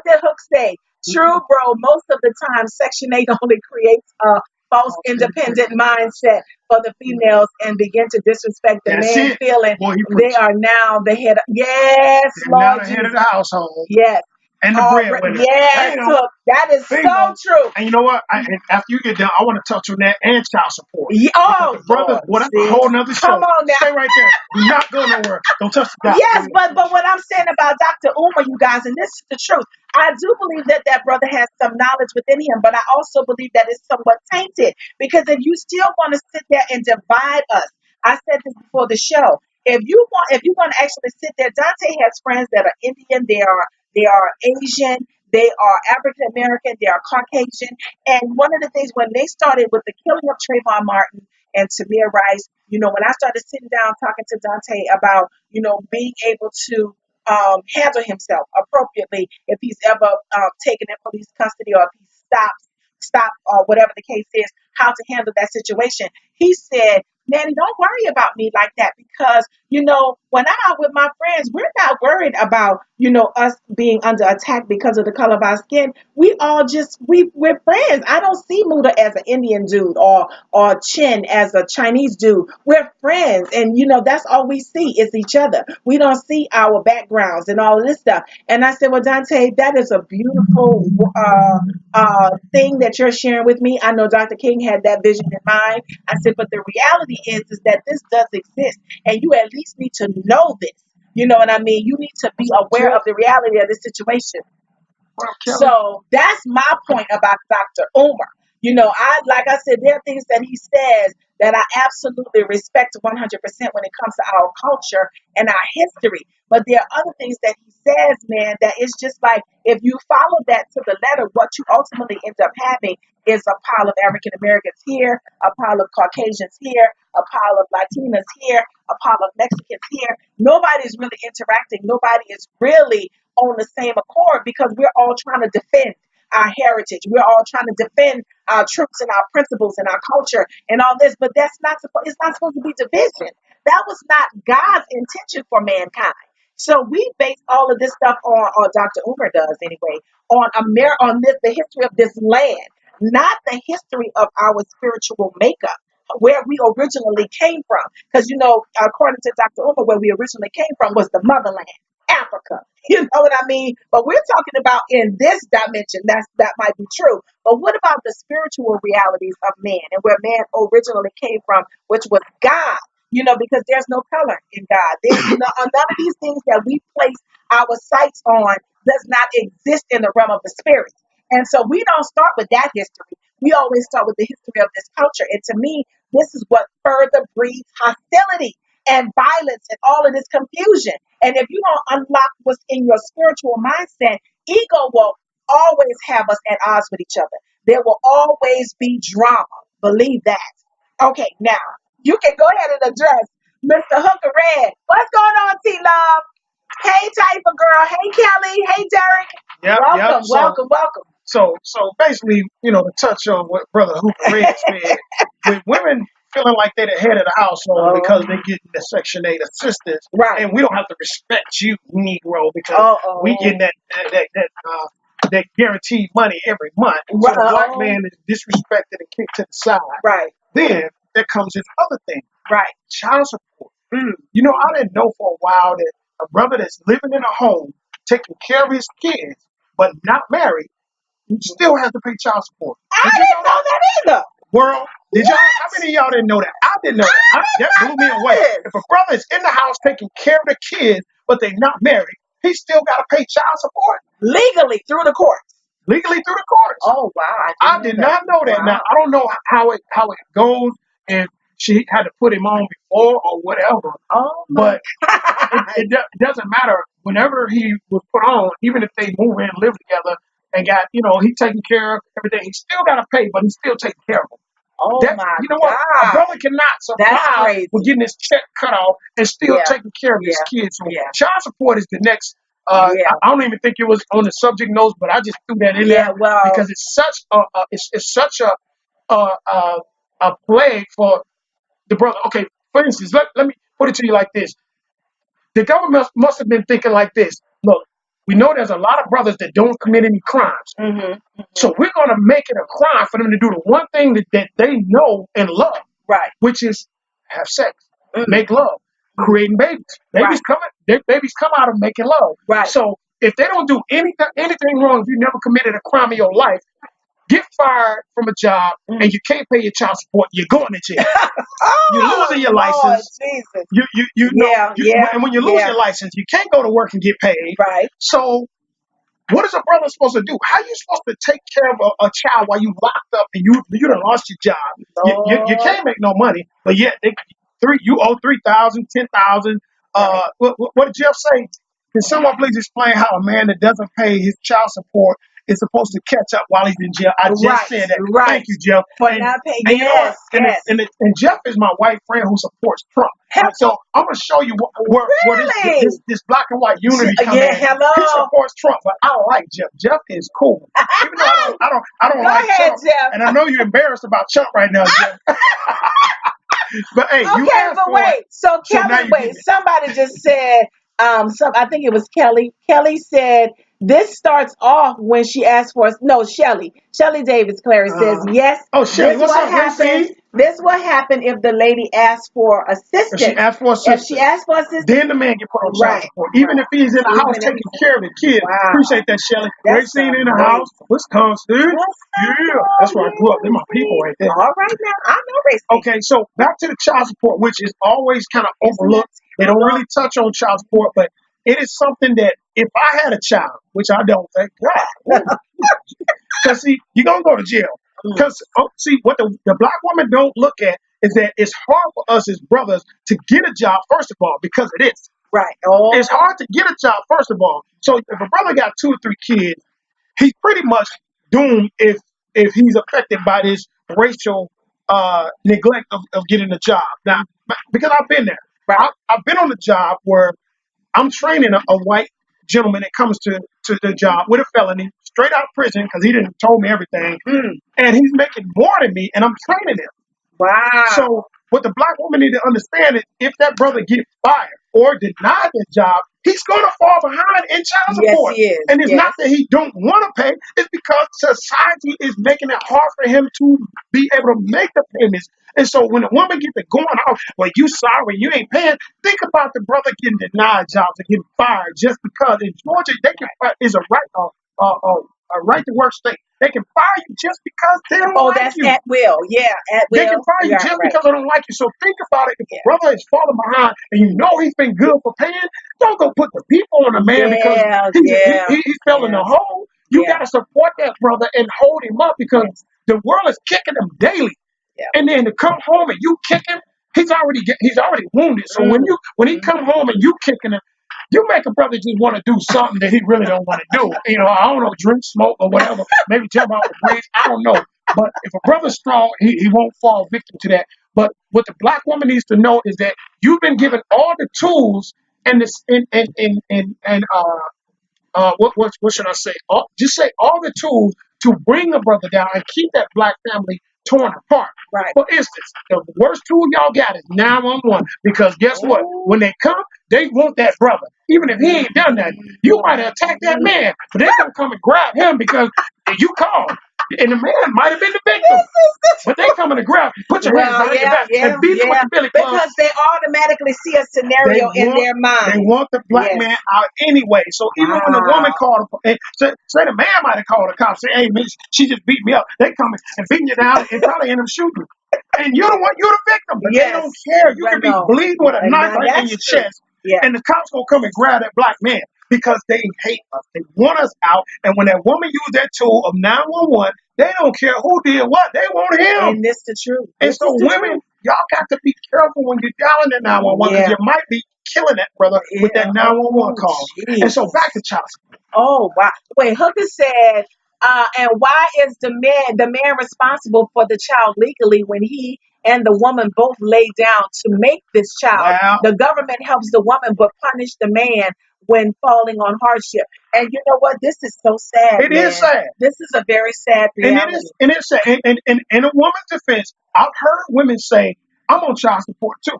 did Hook say? True, bro. Most of the time, Section 8 only creates a false independent mindset for the females and begin to disrespect the that's man it. feeling Boy, he they preaching. are now the head. Yes, They're now Lord the head of Jesus. the household Yes. and the breadwinner. Yes, Damn. Hook. That is so Bingo. true. And you know what? And after you get done, I want to touch on that and child support. Yeah, oh, Because the brothers, Lord, boy, that's a see? whole nother show. Come on now. Stay right there. Do not go nowhere. Don't touch the dot. Yes, but what I'm saying about Dr. Umar, you guys, and this is the truth. I do believe that that brother has some knowledge within him, but I also believe that it's somewhat tainted because if you still want to sit there and divide us, I said this before the show. If you want to actually sit there, Dante has friends that are Indian, they are Asian, they are African American, they are Caucasian, and one of the things when they started with the killing of Trayvon Martin and Tamir Rice, when I started sitting down talking to Dante about, being able to handle himself appropriately if he's ever taken in police custody or if he stops stop or whatever the case is, how to handle that situation. He said, Nanny, don't worry about me like that because, when I'm out with my friends, we're not worried about, us being under attack because of the color of our skin. We all we're friends. I don't see Muda as an Indian dude or Chin as a Chinese dude. We're friends. And, that's all we see is each other. We don't see our backgrounds and all of this stuff. And I said, well, Dante, that is a beautiful thing that you're sharing with me. I know Dr. King had that vision in mind. I said, but the reality is that this does exist, and you at least need to know this. You know what I mean? You need to be aware of the reality of the situation. So that's my point about Dr. Umar. Like I said, there are things that he says that I absolutely respect 100% when it comes to our culture and our history. But there are other things that he says, man, that it's just like if you follow that to the letter, what you ultimately end up having is a pile of African Americans here, a pile of Caucasians here, a pile of Latinas here, a pile of Mexicans here. Nobody's really interacting. Nobody is really on the same accord because we're all trying to defend our heritage. We're all trying to defend our truths and our principles and our culture and all this, but it's not supposed to be division. That was not God's intention for mankind. So we base all of this stuff on, or Dr. Umar does anyway, the history of this land, not the history of our spiritual makeup, where we originally came from. Because, according to Dr. Umar, where we originally came from was the motherland, Africa. You know what I mean? But we're talking about in this dimension, that might be true. But what about the spiritual realities of man and where man originally came from, which was God? Because there's no color in God. There's none of these things that we place our sights on does not exist in the realm of the spirit. And so we don't start with that history. We always start with the history of this culture. And to me, this is what further breeds hostility and violence and all of this confusion. And if you don't unlock what's in your spiritual mindset, ego will always have us at odds with each other. There will always be drama. Believe that. Okay, now you can go ahead and address Mr. Hooker Red. What's going on, T-Love? Hey, Typer Girl. Hey, Kelly. Hey, Derek. Welcome, welcome. So basically, to touch on what Brother Hooper Red said, with women feeling like they're the head of the household because they're getting the Section 8 assistance, Right. and we don't have to respect you, Negro, because we getting that guaranteed money every month. So the black man is disrespected and kicked to the side. Right. Then there comes this other thing. Right. Child support. I didn't know for a while that a brother that's living in a home, taking care of his kids, but not married, still has to pay child support. I didn't know that either. World, how many of y'all didn't know that? I didn't know that. That blew me away. If a brother is in the house taking care of the kids, but they're not married, he still got to pay child support. Legally, through the courts. Legally through the courts. Oh, wow. I did not know that. Wow. Now, I don't know how it goes, and she had to put him on before or whatever. Oh, but it doesn't matter. Whenever he was put on, even if they move in, live together, and got, he taking care of everything, he still got to pay, but he's still taking care of them. Oh, my God. What? A brother cannot survive with getting his check cut off and still taking care of his kids. So child support is the next. I don't even think it was on the subject notes, but I just threw that in there because it's such a plague for the brother. Okay, for instance, let me put it to you like this. The government must have been thinking like this. Look, we know there's a lot of brothers that don't commit any crimes. So we're going to make it a crime for them to do the one thing that they know and love, right? Which is have sex, make love, creating babies. Babies come out of making love. Right. So if they don't do anything wrong, if you never committed a crime in your life, get fired from a job and you can't pay your child support, you're going to jail. You're losing your license. Jesus. And when you lose your license, you can't go to work and get paid. Right. So what is a brother supposed to do? How are you supposed to take care of a child while you locked up and you done lost your job? You can't make no money, but yet you owe $3,000, $10,000. What did Jeff say? Can someone please explain how a man that doesn't pay his child support is supposed to catch up while he's in jail. I just Right, said that. right. Thank you, Jeff. For And, not paying. and you know what? Yes, yes. And Jeff is my white friend who supports Trump. And so I'm gonna show you where Really? this black and white unity come Yeah, in. hello. He supports Trump, but I like Jeff. Jeff is cool. Even though I don't Go like ahead, Trump. Jeff. And I know you're embarrassed about Trump right now, Jeff. But hey, you Okay, asked but for wait. it. So So now Kelly, you wait. get it. Somebody just said, I think it was Kelly. Kelly said this starts off when she asked for us. No, Shelly. Shelly Davis Clary says yes. Oh, Shelly, This what's what up, happens. Gracie? This what happened if the lady asked for If she assistance. asked for If assistance, she asked for assistance, then the man get put on child right, support. Even if he's in the house Even if taking care of the kids. wow, Appreciate that, Shelly. that's Racine in the amazing. house. Wisconsin. What's Yeah, up, that's where I grew up. They're my people right there. All right now, I know Racine. Okay, so back to the child support, which is always kind of overlooked. They don't really touch on child support, but it is something that if I had a child, which I don't, thank God, because see, you're gonna go to jail. Because see, what the black woman don't look at is that it's hard for us as brothers to get a job. First of all, because it is. Right. Oh, It's hard to get a job. First of all, so if a brother got 2 or 3 kids, he's pretty much doomed if he's affected by this racial neglect of getting a job. Now, because I've been there. right. I've been on a job where I'm training a white gentleman that comes to the job with a felony, straight out of prison, because he didn't told me everything, and he's making more than me, and I'm training him. Wow. So what the black woman need to understand is if that brother gets fired or denied his job, he's going to fall behind in child support. Yes, he is. And it's Yes. not that he don't want to pay. It's because society is making it hard for him to be able to make the payments. And so when a woman gets to going off, well, you sorry, you ain't paying, think about the brother getting denied jobs and getting fired just because in Georgia, they can is a right to work state. They can fire you just because they don't like that's you. at will. Yeah, at will. They can fire you Yeah, just right. because they don't like you. So think about it. If a brother is falling behind and you know he's been good for paying, don't go put the people on the man because he's fell in the hole. You got to support that brother and hold him up because the world is kicking him daily. Yeah. And then to come home and you kick him, he's already wounded. So when he come home and you kicking him, you make a brother just want to do something that he really don't want to do. You know, I don't know, drink, smoke, or whatever. Maybe jump off the bridge. I don't know. But if a brother's strong, he won't fall victim to that. But what the black woman needs to know is that you've been given all the tools and this what should I say? Just say all the tools to bring a brother down and keep that black family torn apart. Right. For instance, the worst tool y'all got is 911 because guess what? When they come, they want that brother. Even if he ain't done that, you might have attacked that man, but they're gonna come and grab him because you called. And the man might have been the victim. But they coming to grab you, put your hands behind your back, and beat him with the billy club. Because they automatically see a scenario in their mind. They want the black man out anyway. So even when the woman called, say the man might have called the cops, say, hey, man, she just beat me up. They come and beating you down and probably end up shooting you. And you're the victim. But they don't care. You can be bleeding with a knife right in your chest. Yeah. And the cops gonna come and grab that black man because they hate us. They want us out. And when that woman used that tool of 911, they don't care who did what. They want him. And this the truth. And so women, y'all got to be careful when you're dialing the 911 because you might be killing that brother with that 911 call. Geez. And so back to child support. Oh, wow. Wait, Hooker said, and why is the man responsible for the child legally when he and the woman both lay down to make this child? Wow. The government helps the woman but punish the man when falling on hardship. And you know what? This is so sad. It is sad. This is a very sad reality. And it is sad. And in a woman's defense, I've heard women say, I'm on child support too.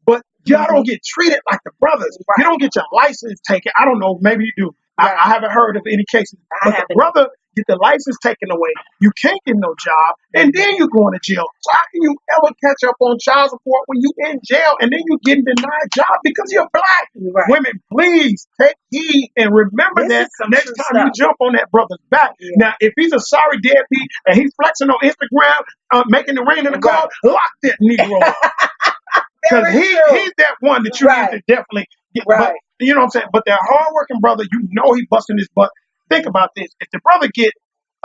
But y'all don't get treated like the brothers. Right. You don't get your license taken. I don't know. Maybe you do. Right. I haven't heard of any cases. But the brother get the license taken away. You can't get no job. And then you're going to jail. So how can you ever catch up on child support when you in jail and then you getting denied job because you're black? Right. Women, please take heed and remember that next time you jump on that brother's back. Yeah. Now, if he's a sorry deadbeat and he's flexing on Instagram, making it rain in the car, lock that Negro up. Because he's that one that you need to definitely get. But, you know what I'm saying? But that hardworking brother, you know he busting his butt. Think about this. If the brother get,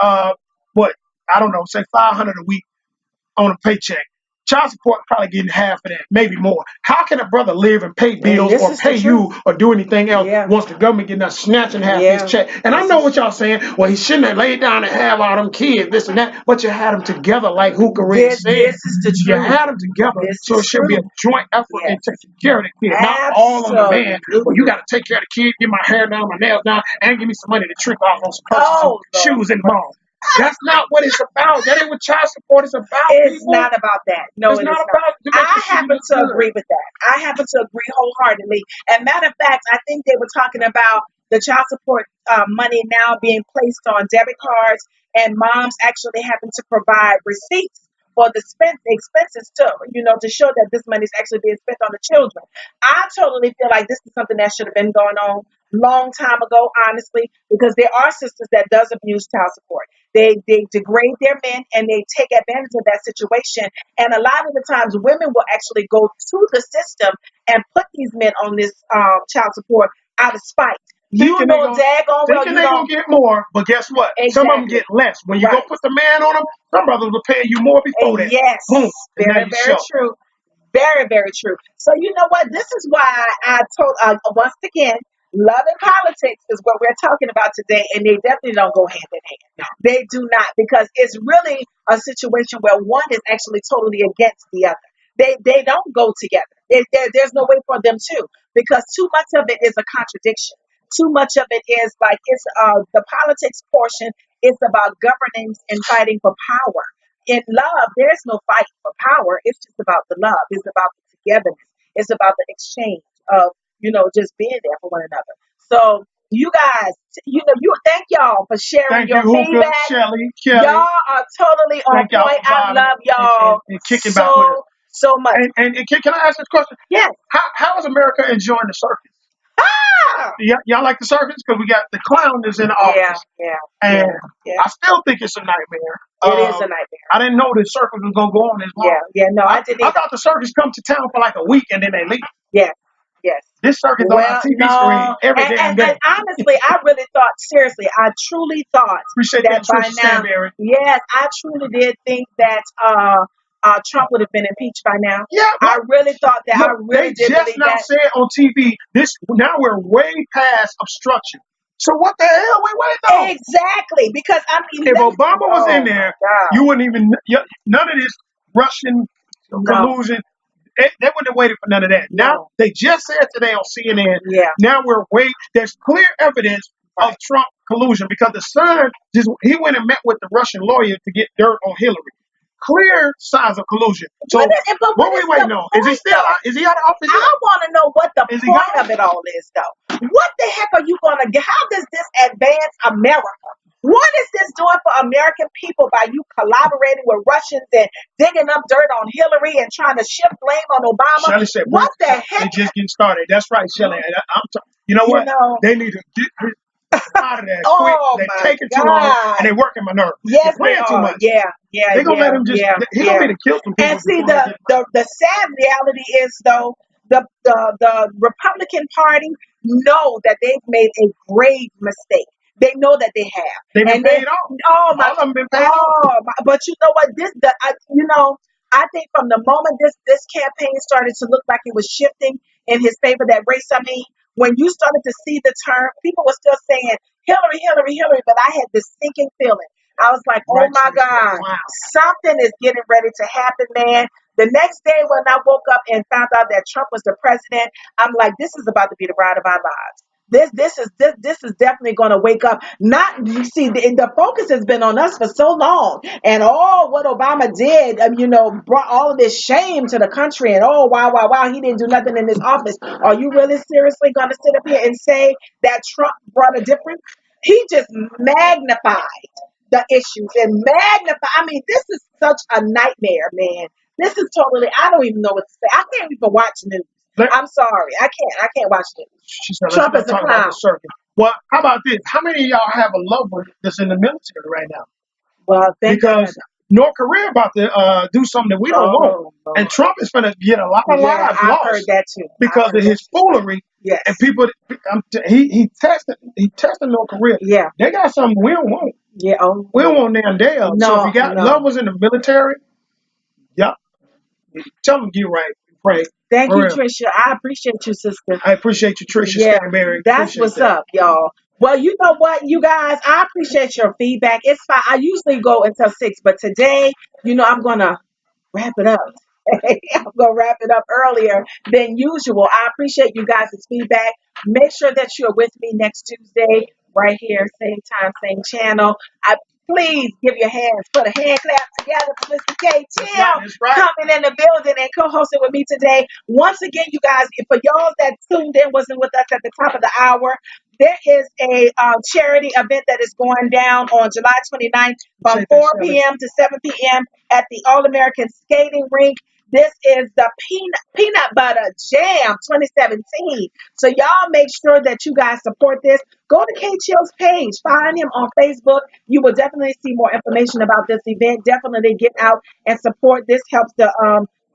say $500 a week on a paycheck, child support probably getting half of that, maybe more. How can a brother live and pay And bills this or is the pay you truth. or do anything else Yeah. once the government getting us snatching half Yeah. his check? And I This know is what y'all saying. Well, he shouldn't have laid down and have all them kids, this and that. But you had them together, like Hookah Red this. said. This is the You truth. had them together, This so it is should be a true. joint effort in Yes. taking care of the kid, not all on the man. Well, you Absolutely. got to take care of the kid, get my hair done, my nails done, and give me some money to trick off on some purses and Oh Lord. shoes in the mall. That's not what it's about. That ain't what child support is about, It's people. not about that. No, It's it not is not. about to make I the city happen look to good. agree with that. I happen to agree wholeheartedly. And matter of fact, I think they were talking about the child support money now being placed on debit cards, and moms actually having to provide receipts for the expenses too, to show that this money is actually being spent on the children. I totally feel like this is something that should have been going on long time ago, honestly, because there are sisters that does abuse child support. They degrade their men and they take advantage of that situation. And a lot of the times, women will actually go to the system and put these men on this child support out of spite. You Thinking they know gonna daggone well thinking you they gonna don't get more, but guess what? Some of them exactly get less. When you go right. put the man on them, some brothers will pay you more before that. Yes, Boom, and now very, you very show. true. Very, very true. So you know what? This is why I told once again, love and politics is what we're talking about today, and they definitely don't go hand in hand. They do not, because it's really a situation where one is actually totally against the other. They don't go together. There's no way for them to, because too much of it is a contradiction. Too much of it is like it's the politics portion is about governance and fighting for power. In love, there's no fight for power. It's just about the love. It's about the togetherness. It's about the exchange of, just being there for one another. So you guys, you thank y'all for sharing Thank you, your Hookah, feedback. Kelly. Y'all are totally on Thank y'all point. for I vibing love y'all and kicking back with us. so much. And can I ask this question? Yes. How is America enjoying the circus? Ah! Y'all like the circus? Because we got the clown that's in the Yeah, office. yeah, And yeah. I still think it's a nightmare. It is a nightmare. I didn't know the circus was going to go on this long. Yeah, no, I didn't I either. thought the circus come to town for like a week and then they leave. Yes, yes. This circus on our Well, TV screen no, every damn and day. honestly, I really thought, seriously, I truly thought Appreciate that that, by Trisha now, Stanberry. yes, I truly did think that Trump would have been impeached by now. Yeah, I really thought that. I look, really they did just believe now that. said on TV, now we're way past obstruction. So what the hell we waiting on? Exactly, because I mean, If Obama was in oh there, my God, you wouldn't even, none of this Russian no, collusion, they wouldn't have waited for none of that. Now, no, they just said today on CNN, yeah, now there's clear evidence of right. Trump collusion because the son, he went and met with the Russian lawyer to get dirt on Hillary. Clear signs of collusion. So what we waiting on? Is he still out? Is he out of office yet? I want to know what the Is he point gone? of it all is, though. What the heck are you going to get? How does this advance America? What is this doing for American people by you collaborating with Russians and digging up dirt on Hillary and trying to shift blame on Obama? Shelley said, What the they heck? just getting started. That's right, Shelley. You know You what? know, They need to get out of there quick. oh They're my taking too long God. and they're working my nerve. Yes, They're they playing too are. much. Yeah, yeah, They're gonna let him just. He gonna be to kill some people. And see, before they get the sad reality is, though, the Republican Party know that they've made a grave mistake. They know that they have. They've been And paid off. oh my, All of them been paid off. oh my, but you know what? I think from the moment this campaign started to look like it was shifting in his favor, that race, I mean, when you started to see the turn, people were still saying Hillary, Hillary, Hillary, but I had this sinking feeling. I was like, oh Right, my Shelley said, God, wow. something is getting ready to happen, man. The next day when I woke up and found out that Trump was the president, I'm like, this is about to be the ride of our lives. This is definitely going to wake up. Not you see the focus has been on us for so long, and what Obama did, brought all of this shame to the country, and wow, he didn't do nothing in his office. Are you really seriously going to sit up here and say that Trump brought a difference? He just magnified the issues and magnify. I mean, this is such a nightmare, man. This is totally. I don't even know what to say. I can't even watch news. I'm sorry. I can't watch news. She said, Trump let's is a not talk about clown. the circuit. Well, how about this? How many of y'all have a loved one that's in the military right now? Well, Because North Korea about to do something that we don't want. Lord. And Trump is going to get a lot of lives I've lost heard that too. because of his foolery. Yes. And people, he tested North Korea. Yeah. They got something we don't want. Yeah. Oh. We don't want damn Dale. So if you got loved ones in the military, yep. tell them get right. Pray. Thank For you, real. Trisha. I appreciate you, sister. I appreciate you, Trisha, Yeah, staying married. that's Appreciate what's that. up, y'all. Well, you know what, you guys, I appreciate your feedback. It's fine. I usually go until 6, but today, I'm gonna wrap it up. I'm gonna wrap it up earlier than usual. I appreciate you guys' feedback. Make sure that you're with me next Tuesday, right here, same time, same channel. I Please give your hands, put a hand clap together for Mr. K. That's Chill right. That's right. coming in the building and co-hosting with me today. Once again, you guys, for y'all that tuned in, wasn't with us at the top of the hour, there is a charity event that is going down on July 29th from Shake that 4 Shelly. p.m. to 7 p.m. at the All-American Skating Rink. This is the Peanut Butter Jam 2017. So y'all make sure that you guys support this. Go to K Chill's page. Find him on Facebook. You will definitely see more information about this event. Definitely get out and support. This helps the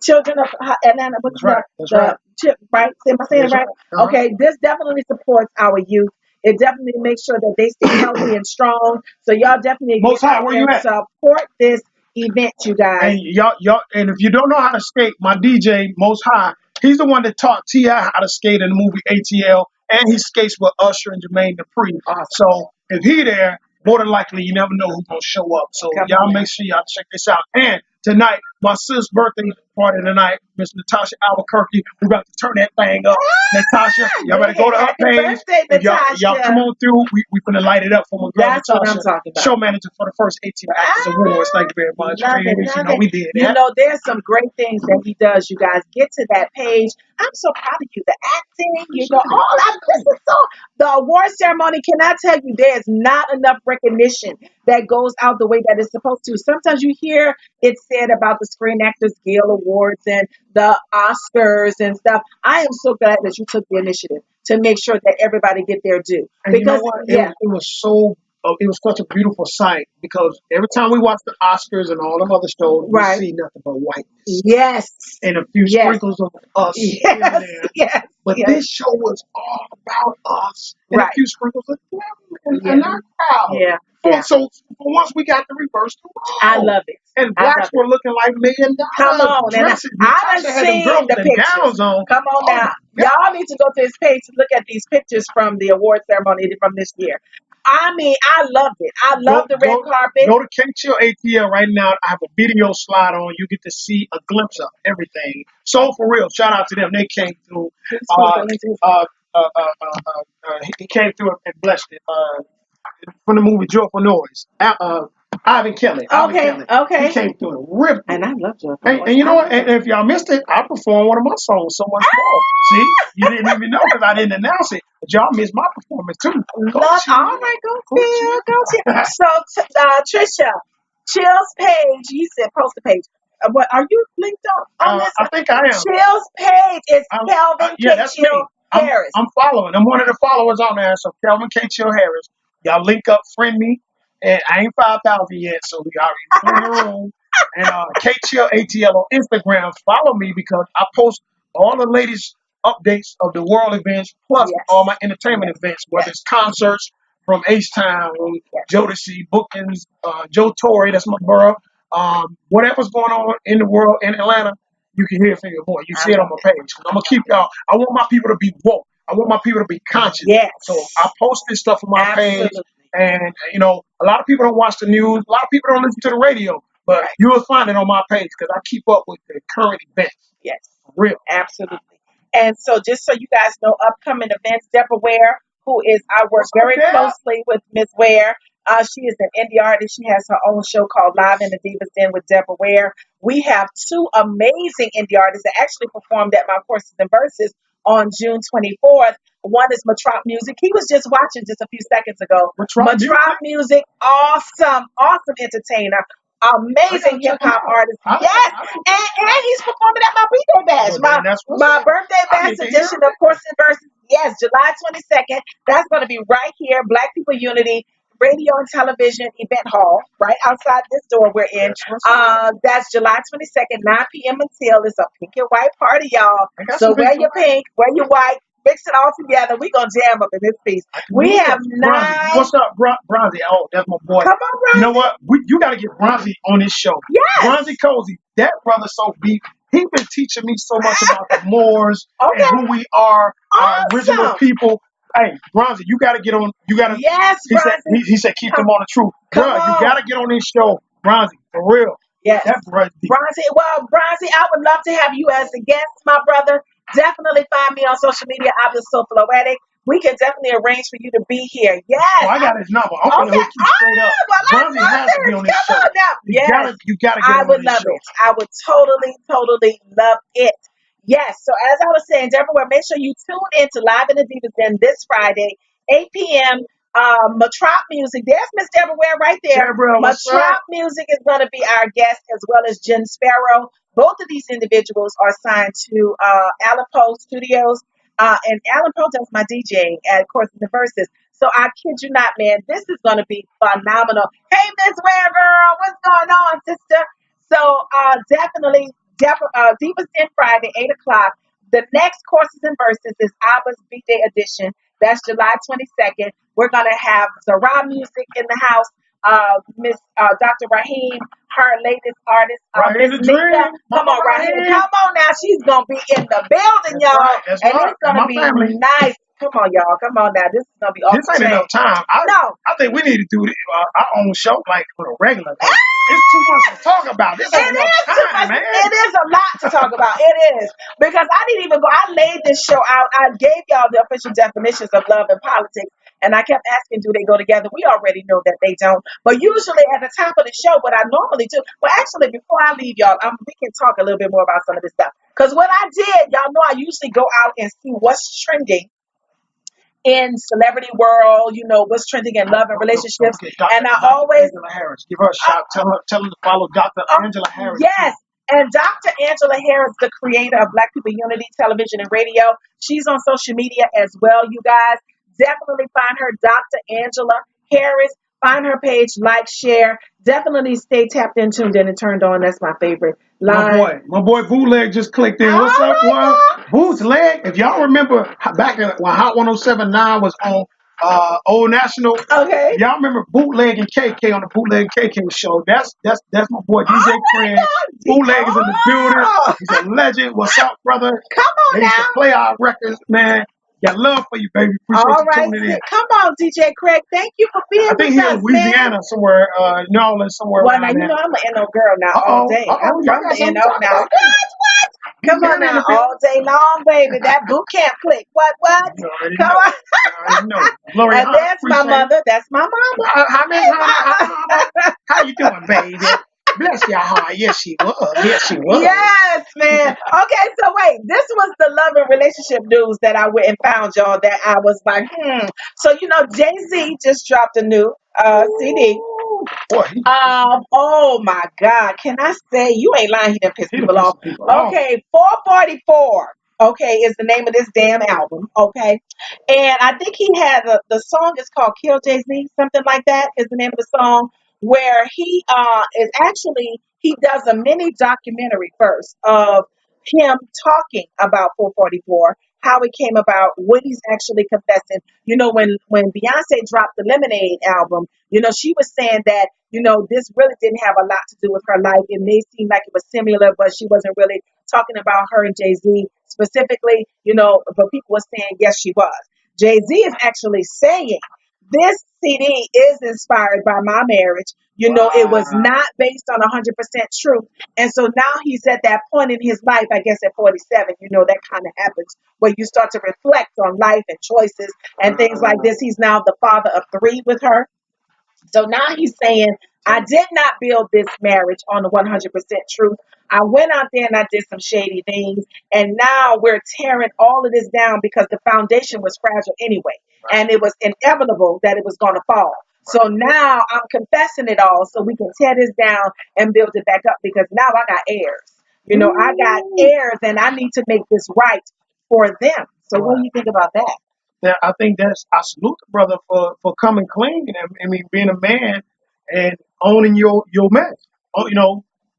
children of Atlanta. What's That's right. That's right. Chip, right? Am I saying it That's right? right. Uh-huh. Okay, this definitely supports our youth. It definitely makes sure that they stay healthy and strong. So y'all definitely Most get High, out where there you and at? support this event, you guys. And y'all, and if you don't know how to skate, my DJ, Most High, he's the one that taught T.I. how to skate in the movie ATL, and he skates with Usher and Jermaine Dupri. Awesome. So if he there, more than likely, you never know who's gonna show up. So Come y'all on. make sure y'all check this out. And tonight, my sister's birthday party tonight, Miss Natasha Albuquerque. We about to turn that thing up. Natasha, y'all better go to her Happy page. birthday, If y'all Natasha. come on through, we finna light it up for my girl That's what I'm Natasha, talking about. show manager for the first ATL Actors Awards. Thank you very much. Love it, Yes, love it. we did You that. know, there's some great things that he does. You guys get to that page. I'm so proud of you. The acting, all that. This is so. The award ceremony. Can I tell you, there's not enough recognition that goes out the way that it's supposed to. Sometimes you hear it said about the Screen Actors Guild Awards and the Oscars and stuff. I am so glad that you took the initiative to make sure that everybody get their due. And you know what? It was so. It was such a beautiful sight because every time we watch the Oscars and all them other shows, we see nothing but whiteness. Yes. And a few sprinkles of us here and there. Yes. But this show was all about us and a few sprinkles of them and our crowd. Yeah. So for once we got to reverse the role. I love it. And blacks were looking like $1 million. Come on. Dresses. I done had them seen girls the with pictures. gowns on. Come on now. Y'all need to go to his page to look at these pictures from the award ceremony from this year. I mean, I loved it. I love the red carpet. Go to K Chill ATL right now. I have a video slide on. You get to see a glimpse of everything. So for real, shout out to them. They came through. He came through and blessed it. From the movie Joyful Noise. Ivan Kelly. Okay. He came through and ripped it. And I love Joyful Noise. And you know what? And if y'all missed it, I performed one of my songs so much more. See? You didn't even know because I didn't announce it. But y'all missed my performance too. All right, go chill. So, Trisha, Chill's page, you said post the page. What are you linked on this? I think I am. Chill's page is Kelvin K. That's Chill me. Harris. I'm following. I'm one of the followers on there. So Kelvin K. Chill Harris. Y'all link up, friend me. And I ain't 5,000 yet, so we already in the room. And K Chill ATL on Instagram. Follow me because I post all the latest updates of the world events, plus all my entertainment events, whether it's concerts from H-Town, Jodeci, bookings, Joe Torre, that's my borough. Whatever's going on in the world in Atlanta, you can hear it from your voice. You see it on my page. I'm gonna keep y'all. I want my people to be woke. I want my people to be conscious. So I post this stuff on my page, and a lot of people don't watch the news. A lot of people don't listen to the radio, but you will find it on my page because I keep up with the current events. Yes, for real, absolutely. And so, just so you guys know, upcoming events, Deborah Ware, who is I work very closely with Miss Ware. She is an indie artist. She has her own show called Live in the Divas Den with Deborah Ware. We have two amazing indie artists that actually performed at my Courses and Verses on June 24th. One is Matrop Music. He was just watching just a few seconds ago. Matrop Music, awesome entertainer. Amazing hip hop artist. Yes. And he's performing at my birthday bash. My birthday bash edition of Courses and Verses. Yes, July 22nd. That's going to be right here, Black People Unity Radio and Television Event Hall, right outside this door we're in. That's July 22nd, 9 p.m. until. It's a pink and white party, y'all. So wear your pink, wear your white, mix it all together. We're going to jam up in this piece. We have 9. What's up, Bronzy? Oh, that's my boy. Come on, Bronzy. You know what? You got to get Bronzy on this show. Yes. Bronzy Cozy. That brother so beat. He's been teaching me so much about the Moors and who we are, our original people. Hey, Bronzy, you got to get on. You got to. Yes, Bronzy. He said, keep them on the truth. Bro, you got to get on this show, Bronzy, for real. Yes. That Bronzy, well, Bronzy, I would love to have you as a guest, my brother. Definitely find me on social media, Abah SoFloetic. We can definitely arrange for you to be here. Yes. Oh, I got his number. I'm going to hook you straight up. Well, Bronzy has to be on this show. Yes. You got to get I on would this love show. it. I would totally love it. Yes. So as I was saying, Deborah, make sure you tune in to Live in the Divas Den this Friday, 8 p.m. Matrop Music. There's Miss Deborah Ware right there. Deborah, what's Matrop up? Music is going to be our guest, as well as Jen Sparrow. Both of these individuals are signed to Alipo Studios. And Alan Poe does my DJing at Course in the Verses. So I kid you not, man, this is going to be phenomenal. Hey, Miss Ware Girl, what's going on, sister? So definitely, Divas Den Friday, 8 o'clock. The next Courses and Verses is Abba's B-Day edition. That's July 22nd. We're going to have Zara music in the house. Miss Dr. Raheem, her latest artist, Miss Nika. Come on, Raheem. Come on now. She's going to be in the building, y'all. Right. That's and right. It's going to be family. nice. Come on, y'all. Come on now. This is going to be awesome. This ain't enough time. I think we need to do our own show like for a regular. It's too much to talk about. This ain't enough time, man. It is a lot to talk about. It is. Because I didn't even go. I laid this show out. I gave y'all the official definitions of love and politics. And I kept asking, do they go together? We already know that they don't. But usually at the top of the show, what I normally do, well, actually, before I leave y'all, we can talk a little bit more about some of this stuff. Because what I did, y'all know I usually go out and see what's trending in celebrity world, what's trending in love and relationships. Okay, and I Dr. always Angela Harris. Give her a shout. Tell her to follow Dr. Angela Harris. Yes. And Dr. Angela Harris, the creator of Black People Unity Television and Radio, she's on social media as well, you guys. Definitely find her, Dr. Angela Harris. Find her page, like, share. Definitely stay tapped in, tuned in, and turned on. That's my favorite line. My boy Bootleg just clicked in. What's up, boy? Bootleg. If y'all remember back when Hot 107.9 was on Old National. Okay. Y'all remember Bootleg and KK on the Bootleg and KK show. That's my boy DJ Craig. Bootleg is in the building. He's a legend. What's up, brother? Come on they used to play our records, man. Got love for you, baby. Appreciate you tuning in. Come on, DJ Craig. Thank you for being with us, I think he's in Louisiana somewhere, New Orleans somewhere. Well, now you know I'm an NO girl now all day. I'm from the NO now. What? Come on now, all day long, baby. That boot camp click. What? Come on. And that's my mother. That's my mama. How you doing, baby? Bless your heart. Yes, she was. Yes, she was. Yes, man. Okay, so wait. This was the love and relationship news that I went and found, y'all, that I was like, So, Jay-Z just dropped a new CD. Oh my God. Can I say, you ain't lying, he done pissed people off. Okay, 444. Okay, is the name of this damn album. Okay. And I think he had the song is called Kill Jay-Z, something like that is the name of the song, where he he does a mini documentary first of him talking about 444, how it came about, what he's actually confessing. When Beyonce dropped the Lemonade album, she was saying that, this really didn't have a lot to do with her life. It may seem like it was similar, but she wasn't really talking about her and Jay-Z specifically, but people were saying, yes, she was. Jay-Z is actually saying, this CD is inspired by my marriage. It was not based on 100% truth. And so now he's at that point in his life, I guess at 47, that kind of happens where you start to reflect on life and choices and things like this. He's now the father of 3 with her. So now he's saying, I did not build this marriage on the 100% truth. I went out there and I did some shady things. And now we're tearing all of this down because the foundation was fragile anyway. And it was inevitable that it was going to fall. So now I'm confessing it all so we can tear this down and build it back up, because now I got heirs. I got heirs and I need to make this right for them. So what do you think about that? I think I salute the brother for coming clean. I mean, being a man and owning your mess,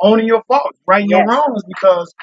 owning your faults, righting your wrongs, because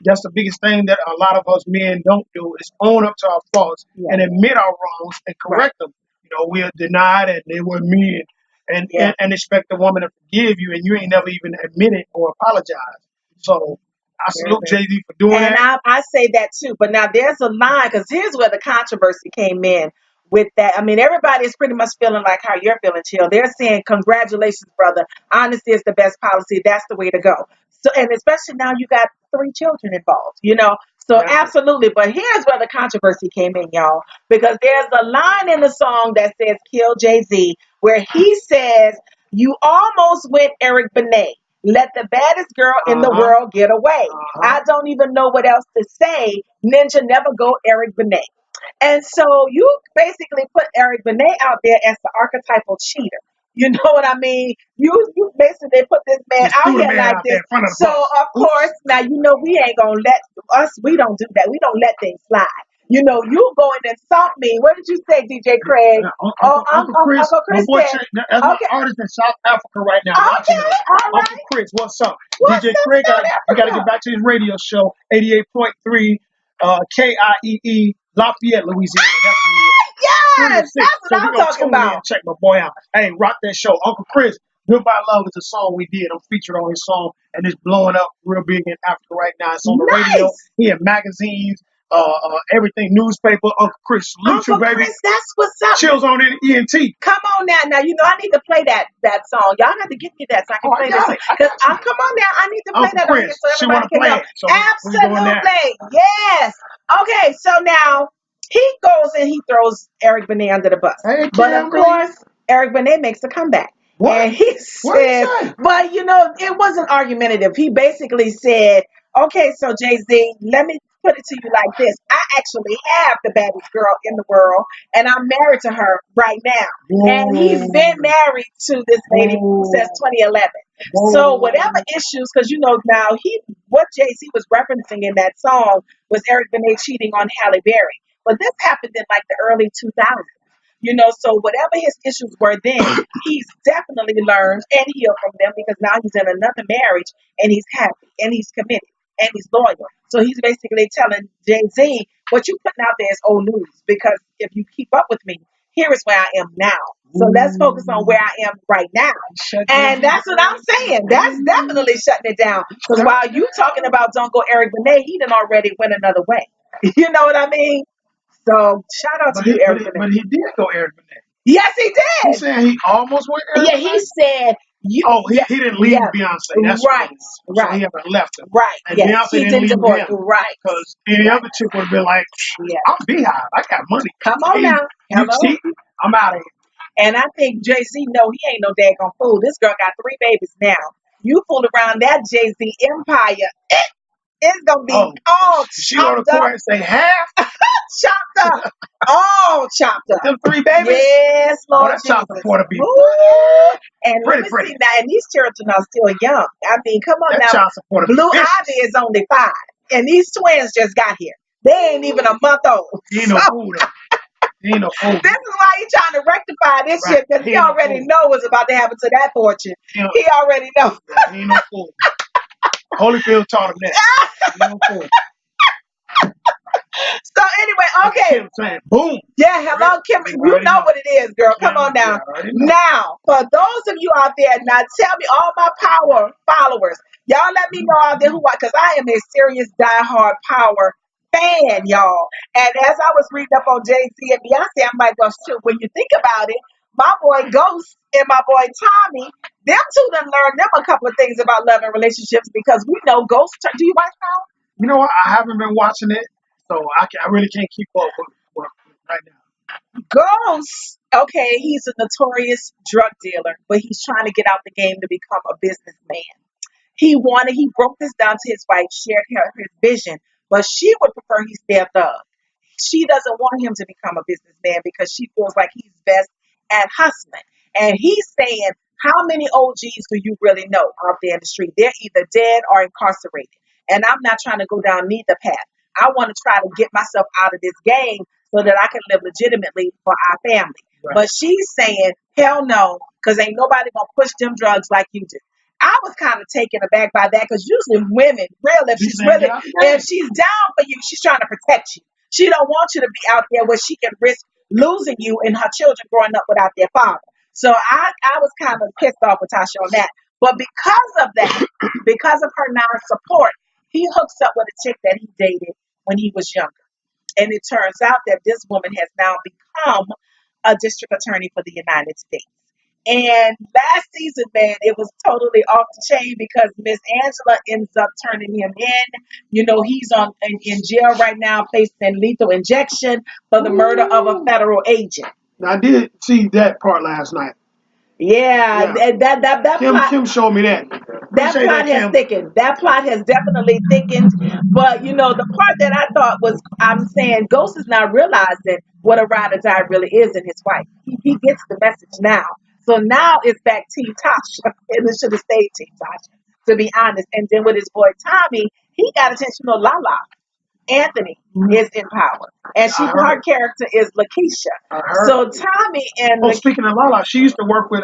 that's the biggest thing that a lot of us men don't do, is own up to our faults and admit our wrongs and correct them. We'll deny that they were me and expect the woman to forgive you, and you ain't never even admit it or apologize. So I salute Jay-Z for doing And that. I say that too. But now there's a line, because here's where the controversy came in with that. I mean, everybody is pretty much feeling like how you're feeling, Chill. They're saying, congratulations, brother. Honesty is the best policy. That's the way to go. So, and especially now you got 3 children involved, you know. So Exactly. absolutely. But here's where the controversy came in, y'all. Because there's a line in the song that says kill Jay-Z, where he says, you almost went Eric Benet. Let the baddest girl in the world get away. I don't even know what else to say. Ninja never go Eric Benet. And so you basically put Eric Benet out there as the archetypal cheater. You know what I mean? You basically put this man Just out threw the here man like out there this. in front of the So bus. of course, now you know we ain't gonna let us. We don't do that. We don't let things slide. You know, you go and insult me. What did you say, DJ Craig? Uncle Chris, Uncle Chris my boy, said, that's my okay, artist in South Africa right now. okay, all right. Uncle Chris, what's up? What's DJ up, Craig, South you got to Africa? get back to his radio show, 88.3 KIEE, Lafayette, Louisiana. That's what he is. 3 to Yes, 6. that's So what we're I'm going to talking tune in about. and check my boy out. Hey, rock that show. Uncle Chris, Goodbye Love is a song we did. I'm featured on his song, and it's blowing up real big in Africa right now. It's on the radio. Nice. He in magazines, everything, newspaper. Uncle Chris, salute Uncle you, baby. Chris, that's what's up. Chills on ENT. Come on now. Now, you know, I need to play that song. Y'all have to give me that so I can play this. Because come on now. I need to play Uncle that on here Chris, so she everybody want to can play know. it. So we doing that. Absolutely. Yes. Okay, so now he goes and he throws Eric Benet under the bus. Hey, But of course, Eric Benet makes a comeback. What? And he What did he said, say? but you know, it wasn't argumentative. He basically said, okay, so Jay-Z, let me put it to you like this. I actually have the baddest girl in the world, and I'm married to her right now. And he's been married to this lady since 2011. So whatever issues, because you know now what Jay-Z was referencing in that song was Eric Benet cheating on Halle Berry. But this happened in like the early 2000s. You know, so whatever his issues were then, he's definitely learned and healed from them because now he's in another marriage and he's happy and he's committed and he's loyal. So he's basically telling Jay-Z, what you putting out there is old news because if you keep up with me, here is where I am now. So let's focus on where I am right now. And that's what I'm saying. That's definitely shutting it down. Because while you talking about don't go Eric Benet, he done already went another way. You know what I mean? So shout out to you, Eric Benet. But he did go Eric Benet. Yes, he did. He said he almost went Eric Yeah, Benet? he said you. Oh, he didn't leave Beyonce. That's right. So he haven't left him. Right. And Yes, Beyonce he didn't did leave him. Right. Because any other chick would have been like, I'm Beehive. I got money. Come on now. You cheating? I'm out of here. And I think Jay-Z know he ain't no daggone fool. This girl got 3 babies now. You fooled around that Jay-Z empire. It's gonna be all she on the court and say half chopped up. All chopped up. Them 3 babies? Yes, Lord. That child support to be and pretty. See now, and these children are still young. I mean, come on that now. Child support Blue Ivy is only 5, and these twins just got here. They ain't even a month old. He ain't no fool though. He ain't no fool. This is why he's trying to rectify this shit because he already know what's about to happen to that fortune. He already know. He ain't no fool. Holyfield taught him that. He ain't no fool. So anyway, okay. Saying, boom. Yeah, hello, Kim. You know what it is, girl. Come on now. Now, for those of you out there, now tell me, all my Power followers, y'all let me know out there who I, because I am a serious diehard Power fan, y'all. And as I was reading up on Jay-Z and Beyonce, I'm like, well, shoot, when you think about it, my boy Ghost and my boy Tommy, them two done learned them a couple of things about love and relationships because we know Ghost. Do you watch Power? You know what? I haven't been watching it. So I really can't keep up with right now. Ghost, okay, he's a notorious drug dealer, but he's trying to get out the game to become a businessman. He broke this down to his wife, shared his vision, but she would prefer he stay a thug. She doesn't want him to become a businessman because she feels like he's best at hustling. And he's saying, how many OGs do you really know out there in the street? They're either dead or incarcerated. And I'm not trying to go down neither path. I want to try to get myself out of this game so that I can live legitimately for our family. Right. But she's saying, hell no, because ain't nobody going to push them drugs like you do. I was kind of taken aback by that because usually women, if she's down for you, she's trying to protect you. She don't want you to be out there where she can risk losing you and her children growing up without their father. So I was kind of pissed off with Tasha on that. But because of that, because of her non-support, he hooks up with a chick that he dated when he was younger. And it turns out that this woman has now become a district attorney for the United States. And last season, man, it was totally off the chain because Miss Angela ends up turning him in. You know, he's in jail right now facing lethal injection for the murder of a federal agent. I did see that part last night. Yeah, Yeah. that plot, Kim showed me that. that Appreciate plot that, has Kim. thickened. That plot has definitely thickened. But you know, the part that I thought was, I'm saying, Ghost is now realizing what a ride or die really is in his wife. He gets the message now. So now it's back Team Tasha, and it should have stayed Team Tasha, to be honest. And then with his boy Tommy, he got attention. You know, Lala Anthony is in power, and her character is Lakeisha. So Tommy and speaking of Lala, she used to work with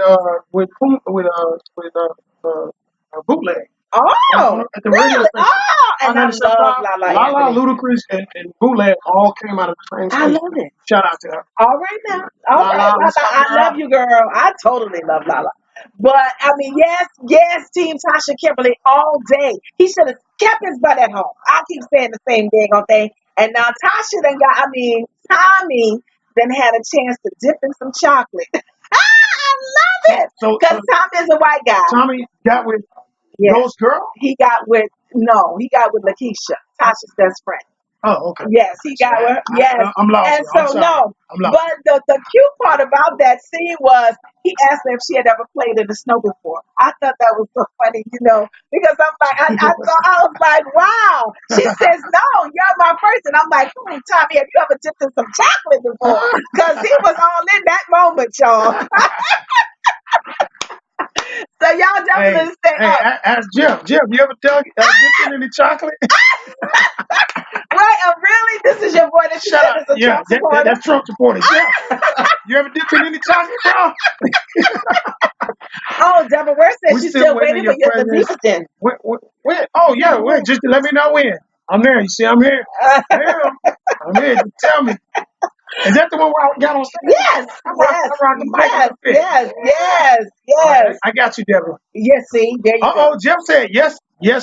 Bootleg. Oh, At the radio really? station. Oh, and I love Lala Lala, Anthony. Ludacris, and Bootleg all came out of the same I station. love it. Shout out to her. All right now. All right, Lala, Lala. what's up, I girl? love you, girl. I totally love Lala. But I mean, yes, Team Tasha Kimberly all day. He should have kept his butt at home. I keep saying the same dang on thing. And now Tasha then got, Tommy then had a chance to dip in some chocolate. I love it. Because Tommy is a white guy. Tommy got with those girls? He got with Lakeisha, Tasha's best friend. Oh, okay. Yes, he got her. Yes. I'm lost. And so, no. I'm lost. But the cute part about that scene was he asked her if she had ever played in the snow before. I thought that was so funny, because I'm like, I was like, wow. She says, no, you're my person. I'm like, Tommy, have you ever dipped in some chocolate before? Because he was all in that moment, y'all. So y'all definitely stay up. Ask Jeff. Jeff, you ever dipped in any chocolate? Wait, really? This is your boy that you said is a Trump supporter? That's Trump supporter. Jeff, you ever dipped in any chocolate, bro? Oh, Deborah, where says she's still waiting for your position? When? Oh, yeah, when? Just to let me know when. I'm there. You see, I'm here. I'm here. Just tell me. Is that the one where I got on stage? Yes. Yes. I got you, Deborah. Yes, see, there you go. Jeff said yes,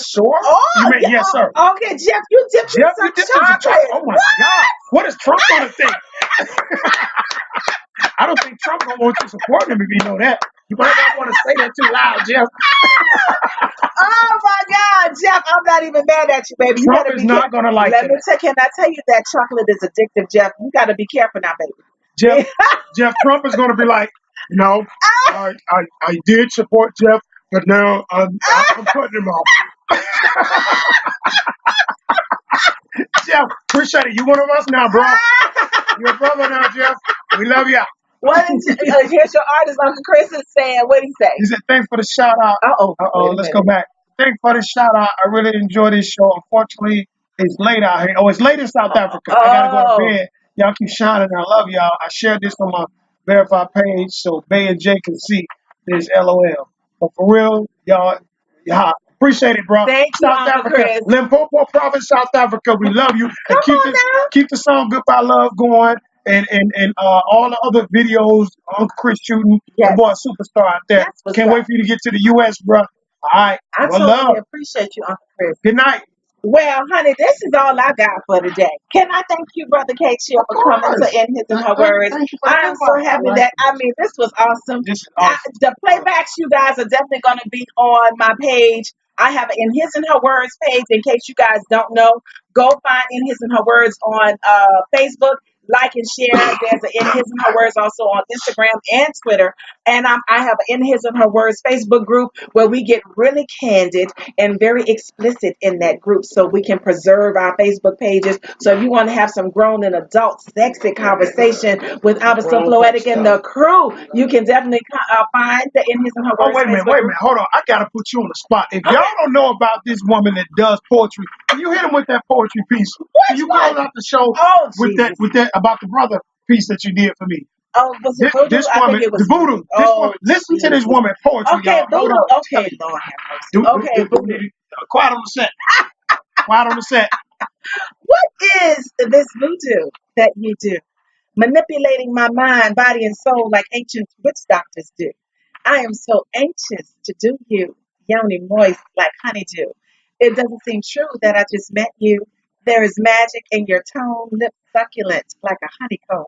sure. Oh, you meant yes, sir. Okay, Jeff, you dipped in some chocolate. Oh my God, what is Trump gonna think? I don't think Trump gonna want you supporting him if you know that. You might not want to say that too loud, Jeff. Oh my God, Jeff, I'm not even mad at you, baby. You Trump is not gonna like that. Can I tell you that chocolate is addictive, Jeff? You got to be careful now, baby. Jeff Trump is gonna be like, no, I did support Jeff, but now I'm putting him off. Jeff, appreciate it. You one of us now, bro. You're a brother now, Jeff. We love you. Here's your artist, Uncle Chris is saying. What did he say? He said, thanks for the shout out. Let's go back. Thanks for the shout out. I really enjoy this show. Unfortunately, it's late out here. Oh, it's late in South Africa. I gotta go to bed. Y'all keep shining. I love y'all. I shared this on my verified page so Bay and Jay can see this LOL. But for real, y'all appreciate it, bro. Thank you, South Uncle Africa, Chris. Limpopo Province, South Africa. We love you. And keep the song "Goodbye Love" going, and all the other videos Uncle Chris shooting. Yes. The boy superstar out there. Can't wait for you to get to the U.S., bro. All right. I totally appreciate you, Uncle Chris. Good night. Well, honey, this is all I got for today. Can I thank you, Brother K. Shield, for coming to In His and Her Words? I am so happy that, this was awesome. This is awesome. The playbacks, you guys, are definitely going to be on my page. I have an In His and Her Words page. In case you guys don't know, go find In His and Her Words on Facebook. Like and share. There's an In His and Her Words also on Instagram and Twitter. And I have an In His and Her Words Facebook group where we get really candid and very explicit in that group so we can preserve our Facebook pages. So if you want to have some grown and adult sexy conversation with Abah SoFloetic and the crew, you can definitely find the In His and Her Words wait a minute. Hold on. I got to put you on the spot. If y'all don't know about this woman that does poetry, can you hit him with that poetry piece? Can you close out the show with that about the brother piece that you did for me? Oh, was it Voodoo? This woman, the Voodoo. This woman, listen to this woman poetry, y'all. Hold on. Okay, Lord have mercy. Okay, Voodoo. Quiet on the set. Quiet on the set. What is this voodoo that you do? Manipulating my mind, body, and soul like ancient witch doctors do. I am so anxious to do you, yoni moist like honeydew. It doesn't seem true that I just met you. There is magic in your tone, lips succulent like a honeycomb,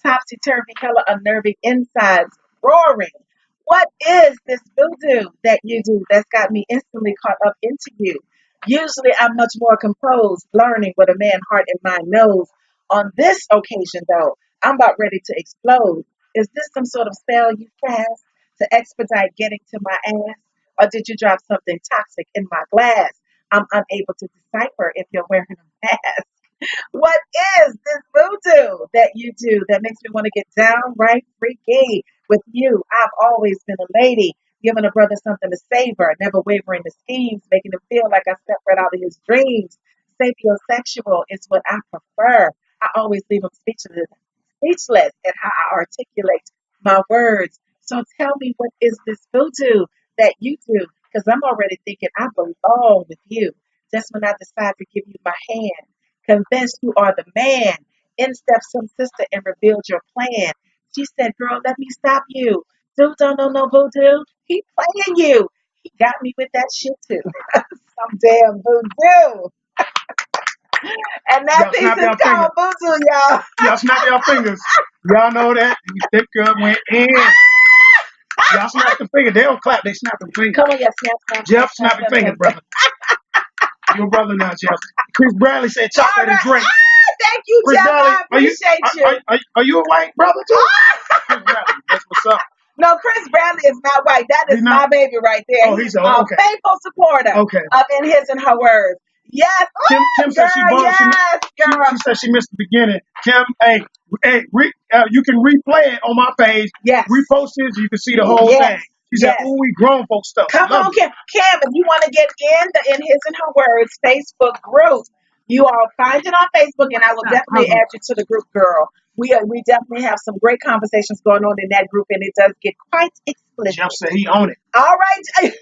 topsy turvy, hella unnerving, insides roaring. What is this voodoo that you do that's got me instantly caught up into you? Usually I'm much more composed, learning what a man heart and mind knows. On this occasion, though, I'm about ready to explode. Is this some sort of spell you cast to expedite getting to my ass? Or did you drop something toxic in my glass? I'm unable to decipher if you're wearing a mask. What is this voodoo that you do that makes me want to get downright freaky with you? I've always been a lady, giving a brother something to savor, never wavering the schemes, making him feel like I stepped right out of his dreams. Sapiosexual is what I prefer. I always leave him speechless at how I articulate my words. So tell me, what is this voodoo that you do? Because I'm already thinking I belong with you. Just when I decide to give you my hand, convinced you are the man. In steps some sister and revealed your plan. She said, "Girl, let me stop you. Dude don't know no voodoo. He playing you. He got me with that shit too. Some damn voodoo." And that Y'all piece snap is y'all fingers. called voodoo, y'all. Y'all snap y'all fingers. Y'all know that. That girl went in. Y'all snap the fingers. They don't clap. They snap the fingers. Come on, yeah, snap, snap, Jeff, snap, snap your snap, fingers, snap. brother. Your brother now, Jeff. Chris Bradley said All chocolate and right. drink. Thank you, Chris Jeff. Bradley, I appreciate you. are you a white brother too? Chris Bradley, that's what's up. No, Chris Bradley is not white. That is He's my not? baby right there. Oh, He's he's a okay. faithful supporter Okay. of In His and Her Words. Yes. Kim said she Girl, bumped. yes, girl. She said she missed the beginning. Kim, you can replay it on my page. Yes. Repost it. You can see the whole Yes. thing. She said, Yes. "Ooh, we grown folk stuff." Come Love on, it. Kim. If you want to get in the In His and Her Words Facebook group, you all find it on Facebook, and I will definitely add you to the group, girl. We definitely have some great conversations going on in that group, and it does get quite explicit. Jeff said he owned it. All right,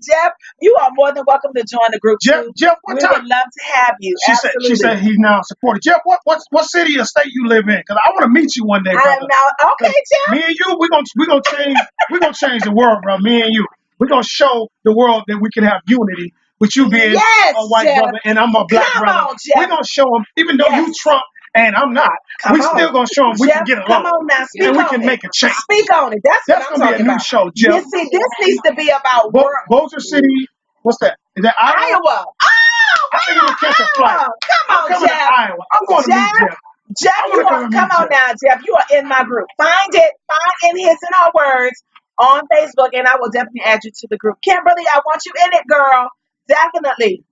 Jeff, you are more than welcome to join the group too. Jeff, what We time? would love to have you. Absolutely. She said he's now supported. Jeff, what city or state you live in? Because I want to meet you one day, brother. I'm now okay, Jeff. Me and you, we're gonna change the world, bro. Me and you, we're gonna show the world that we can have unity. With you being a white Jeff. brother and I'm a black Come brother, on, Jeff. we're gonna show them. Even though you Trump and I'm not, we still gonna show them we Jeff, can get along. Come on now, speak and we on can it. make a change. Speak on it. That's what I'm gonna be talking a new about. show, Jeff. You see, this needs to be about Boulder City. What's that? Is that Iowa? Iowa. Oh, I think we'll catch a flight. Come on, I'm coming Jeff. to Iowa. I'm going to meet Jeff. Jeff, you are come on now, Jeff. You are in my group. Find In His and Her Words on Facebook, and I will definitely add you to the group. Kimberly, I want you in it, girl. Definitely.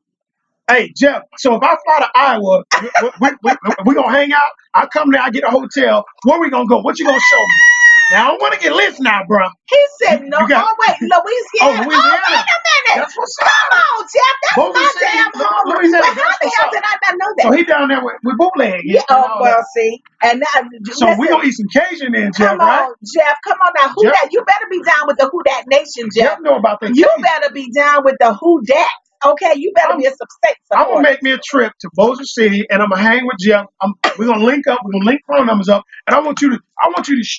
Hey, Jeff, so if I fly to Iowa, we going to hang out? I come there, I get a hotel. Where we going to go? What you going to show me? Now, I don't want to get lit now, bro. He said no. Oh, wait, Louisiana. Oh, Louisiana. Wait a minute. That's what's up. Come on, Jeff. That's my damn home. Louisiana. But how the hell did I not know that? So he down there with bootleg. Yeah, well, see. And now, so we going to eat some Cajun then, Jeff, come on, Jeff. Come on now. Who that? You better be down with the Who Dat Nation, Jeff. Jeff know about that. You better be down with the Who Dat. Okay, you better be a state supporter. I'm gonna make me a trip to Bossier City, and I'm gonna hang with Jeff. We're gonna link up. We're gonna link phone numbers up, and I want you to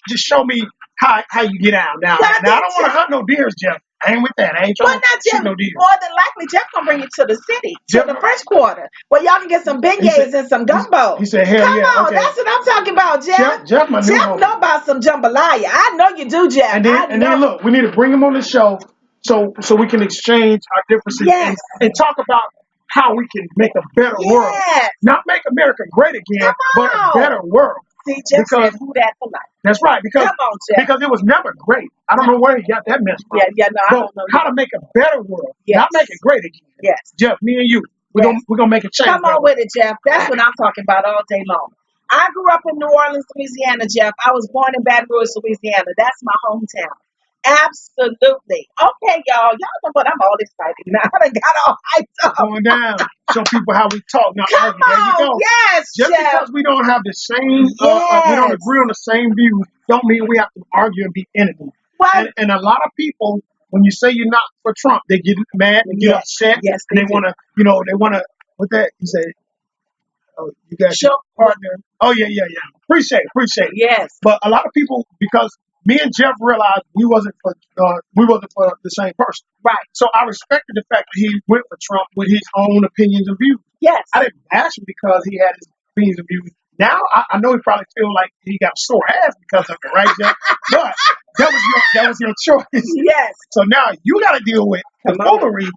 just show me how you get out. Now I don't want to hunt no deers, Jeff. I ain't with that. I ain't trying to shoot no deer. More than likely, Jeff gonna bring you to the city, to the French Quarter, where y'all can get some beignets and some gumbo. He said, "Hell yeah, come on, that's what I'm talking about, Jeff. Jeff, my new homie. Know about some jambalaya. I know you do, Jeff. And then look, we need to bring him on the show so we can exchange our differences and talk about how we can make a better world. Not make America great again, but a better world. See, Jeff said Who Dat for life. That's right, because it was never great. I don't know where he got that message from. No, I don't know. How to make a better world, not make it great again. Yes. Jeff, me and you, we're gonna make a change. Come on with it, Jeff. That's what I'm talking about all day long. I grew up in New Orleans, Louisiana, Jeff. I was born in Baton Rouge, Louisiana. That's my hometown. Absolutely. Okay, y'all. Y'all know what? I'm all excited now. I done got all hyped up. Going down. Show people how we talk. Now, Come there you go. on. Yes, Just Jeff. because we don't have the same, we don't agree on the same views, don't mean we have to argue and be enemies. And a lot of people, when you say you're not for Trump, they get mad and get upset. Yes, and they want to, what that, you say, oh, you got your partner. Oh, yeah. Appreciate it. Yes. But a lot of people, because me and Jeff realized we wasn't for the same person. Right. So I respected the fact that he went for Trump with his own opinions and views. Yes. I didn't bash him because he had his opinions and views. Now I know he probably feel like he got a sore ass because of it, right, Jeff? But that was your choice. Yes. So now you got to deal with the foolery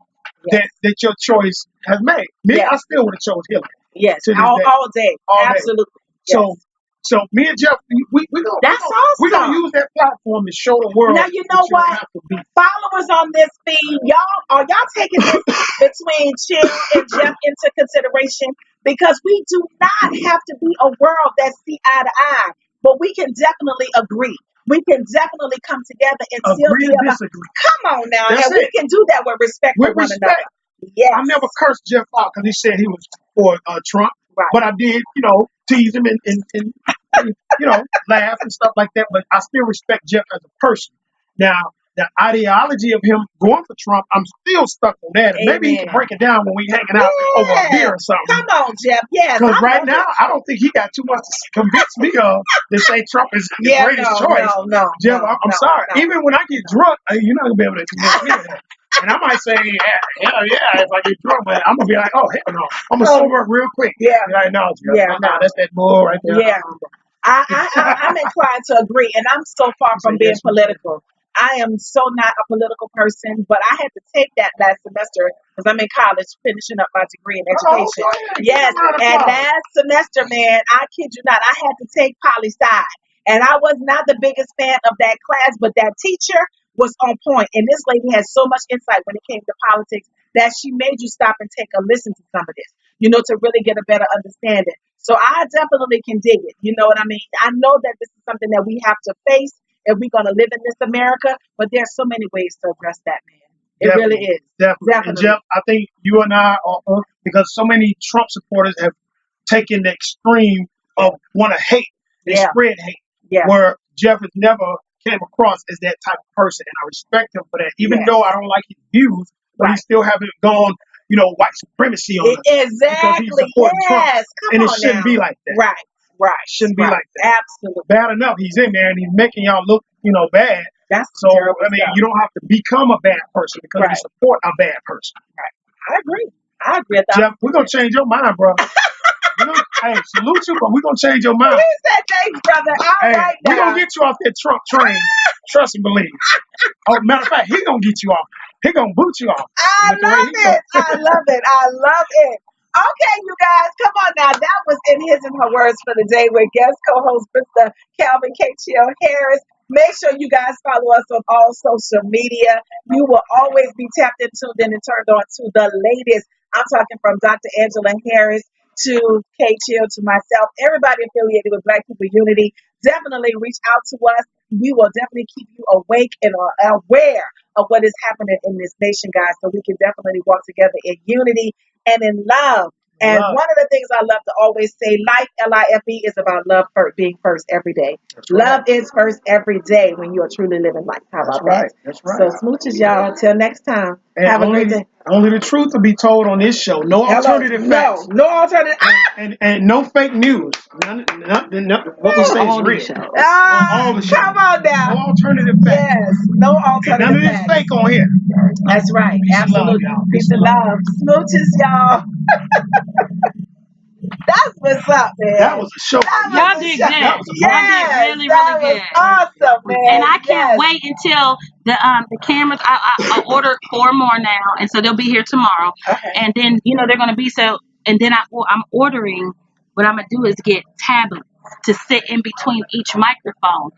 that your choice has made. Me, I still would have chose Hillary. Yes. All day. Absolutely. Yes. So me and Jeff, we're gonna use that platform to show the world. Now you know what? Followers on this feed, y'all taking this between Chill and Jeff into consideration, because we do not have to be a world that see eye to eye, but we can definitely agree. We can definitely come together and still agree and disagree. Come on now, and we can do that with respect for one another. Yes. I never cursed Jeff out because he said he was for Trump, right. But I did, tease him and laugh and stuff like that. But I still respect Jeff as a person. Now, the ideology of him going for Trump, I'm still stuck on that. And maybe he can break it down when we hanging out over a beer or something. Come on, Jeff. Yes. Because right now, I don't think he got too much to convince me of to say Trump is the greatest choice. No, Jeff, I'm sorry. No. Even when I get drunk, you're not going to be able to convince me of that. And I might say, hell yeah, if I get drunk, but I'm going to be like, oh, hell no. I'm going to sober up real quick. Yeah. Like, no, Jeff, that's that bull right there. Yeah. I'm inclined to agree, and I'm so far from being political. I am so not a political person, but I had to take that last semester because I'm in college finishing up my degree in education. Yes, and last semester, man, I kid you not, I had to take poli-sci, and I was not the biggest fan of that class, but that teacher was on point, and this lady had so much insight when it came to politics that she made you stop and take a listen to some of this, to really get a better understanding. So I definitely can dig it. You know what I mean? I know that this is something that we have to face if we're going to live in this America, but there's so many ways to address that, man. It really is. Definitely. And Jeff, I think you and I are, because so many Trump supporters have taken the extreme of want to hate and spread hate, where Jeff has never came across as that type of person, and I respect him for that. Even though I don't like his views, but he still haven't gone, white supremacy on us. Exactly. Because he's supporting Trump. And it shouldn't be like that. Right. Shouldn't be like that. Absolutely. Bad enough he's in there and he's making y'all look, bad. That's so. I mean, you don't have to become a bad person because you support a bad person. Right. I agree. Jeff, we're gonna change your mind, bro. Hey, salute you, but we're gonna change your mind. He said, thanks, brother. All right, we're gonna get you off that Trump train. Trust and believe. Oh, matter of fact, he's gonna get you off. He's gonna boot you off. I love it. Okay, you guys, come on now. That was in his and her words for the day with guest co-host Mr. Calvin K. Chill Harris. Make sure you guys follow us on all social media. You will always be tapped in, tuned in, and turned on to the latest. I'm talking from Dr. Angela Harris to K. Chill to myself. Everybody affiliated with Black People Unity, definitely reach out to us. We will definitely keep you awake and aware of what is happening in this nation, guys, so we can definitely walk together in unity and in love. And one of the things I love to always say, life, L-I-F-E, is about love being first every day. Love is first every day when you are truly living life. How about that? That's right. So smooches, y'all. Until next time. And have a great day. Only the truth will be told on this show. No alternative facts. No alternative. And no fake news. None, what we say is real. Come on now. No alternative facts. Yes. No alternative none of this fake on here. That's right. Absolutely. Peace and love. Smooches, y'all. That's what's up, man. That was a show. Y'all did good. Y'all did really, really good. Awesome, man. And I can't wait until the cameras. I ordered 4 more now, and so they'll be here tomorrow. Okay. And then they're gonna be so. And then I'm ordering. What I'm gonna do is get tablets to sit in between each microphone.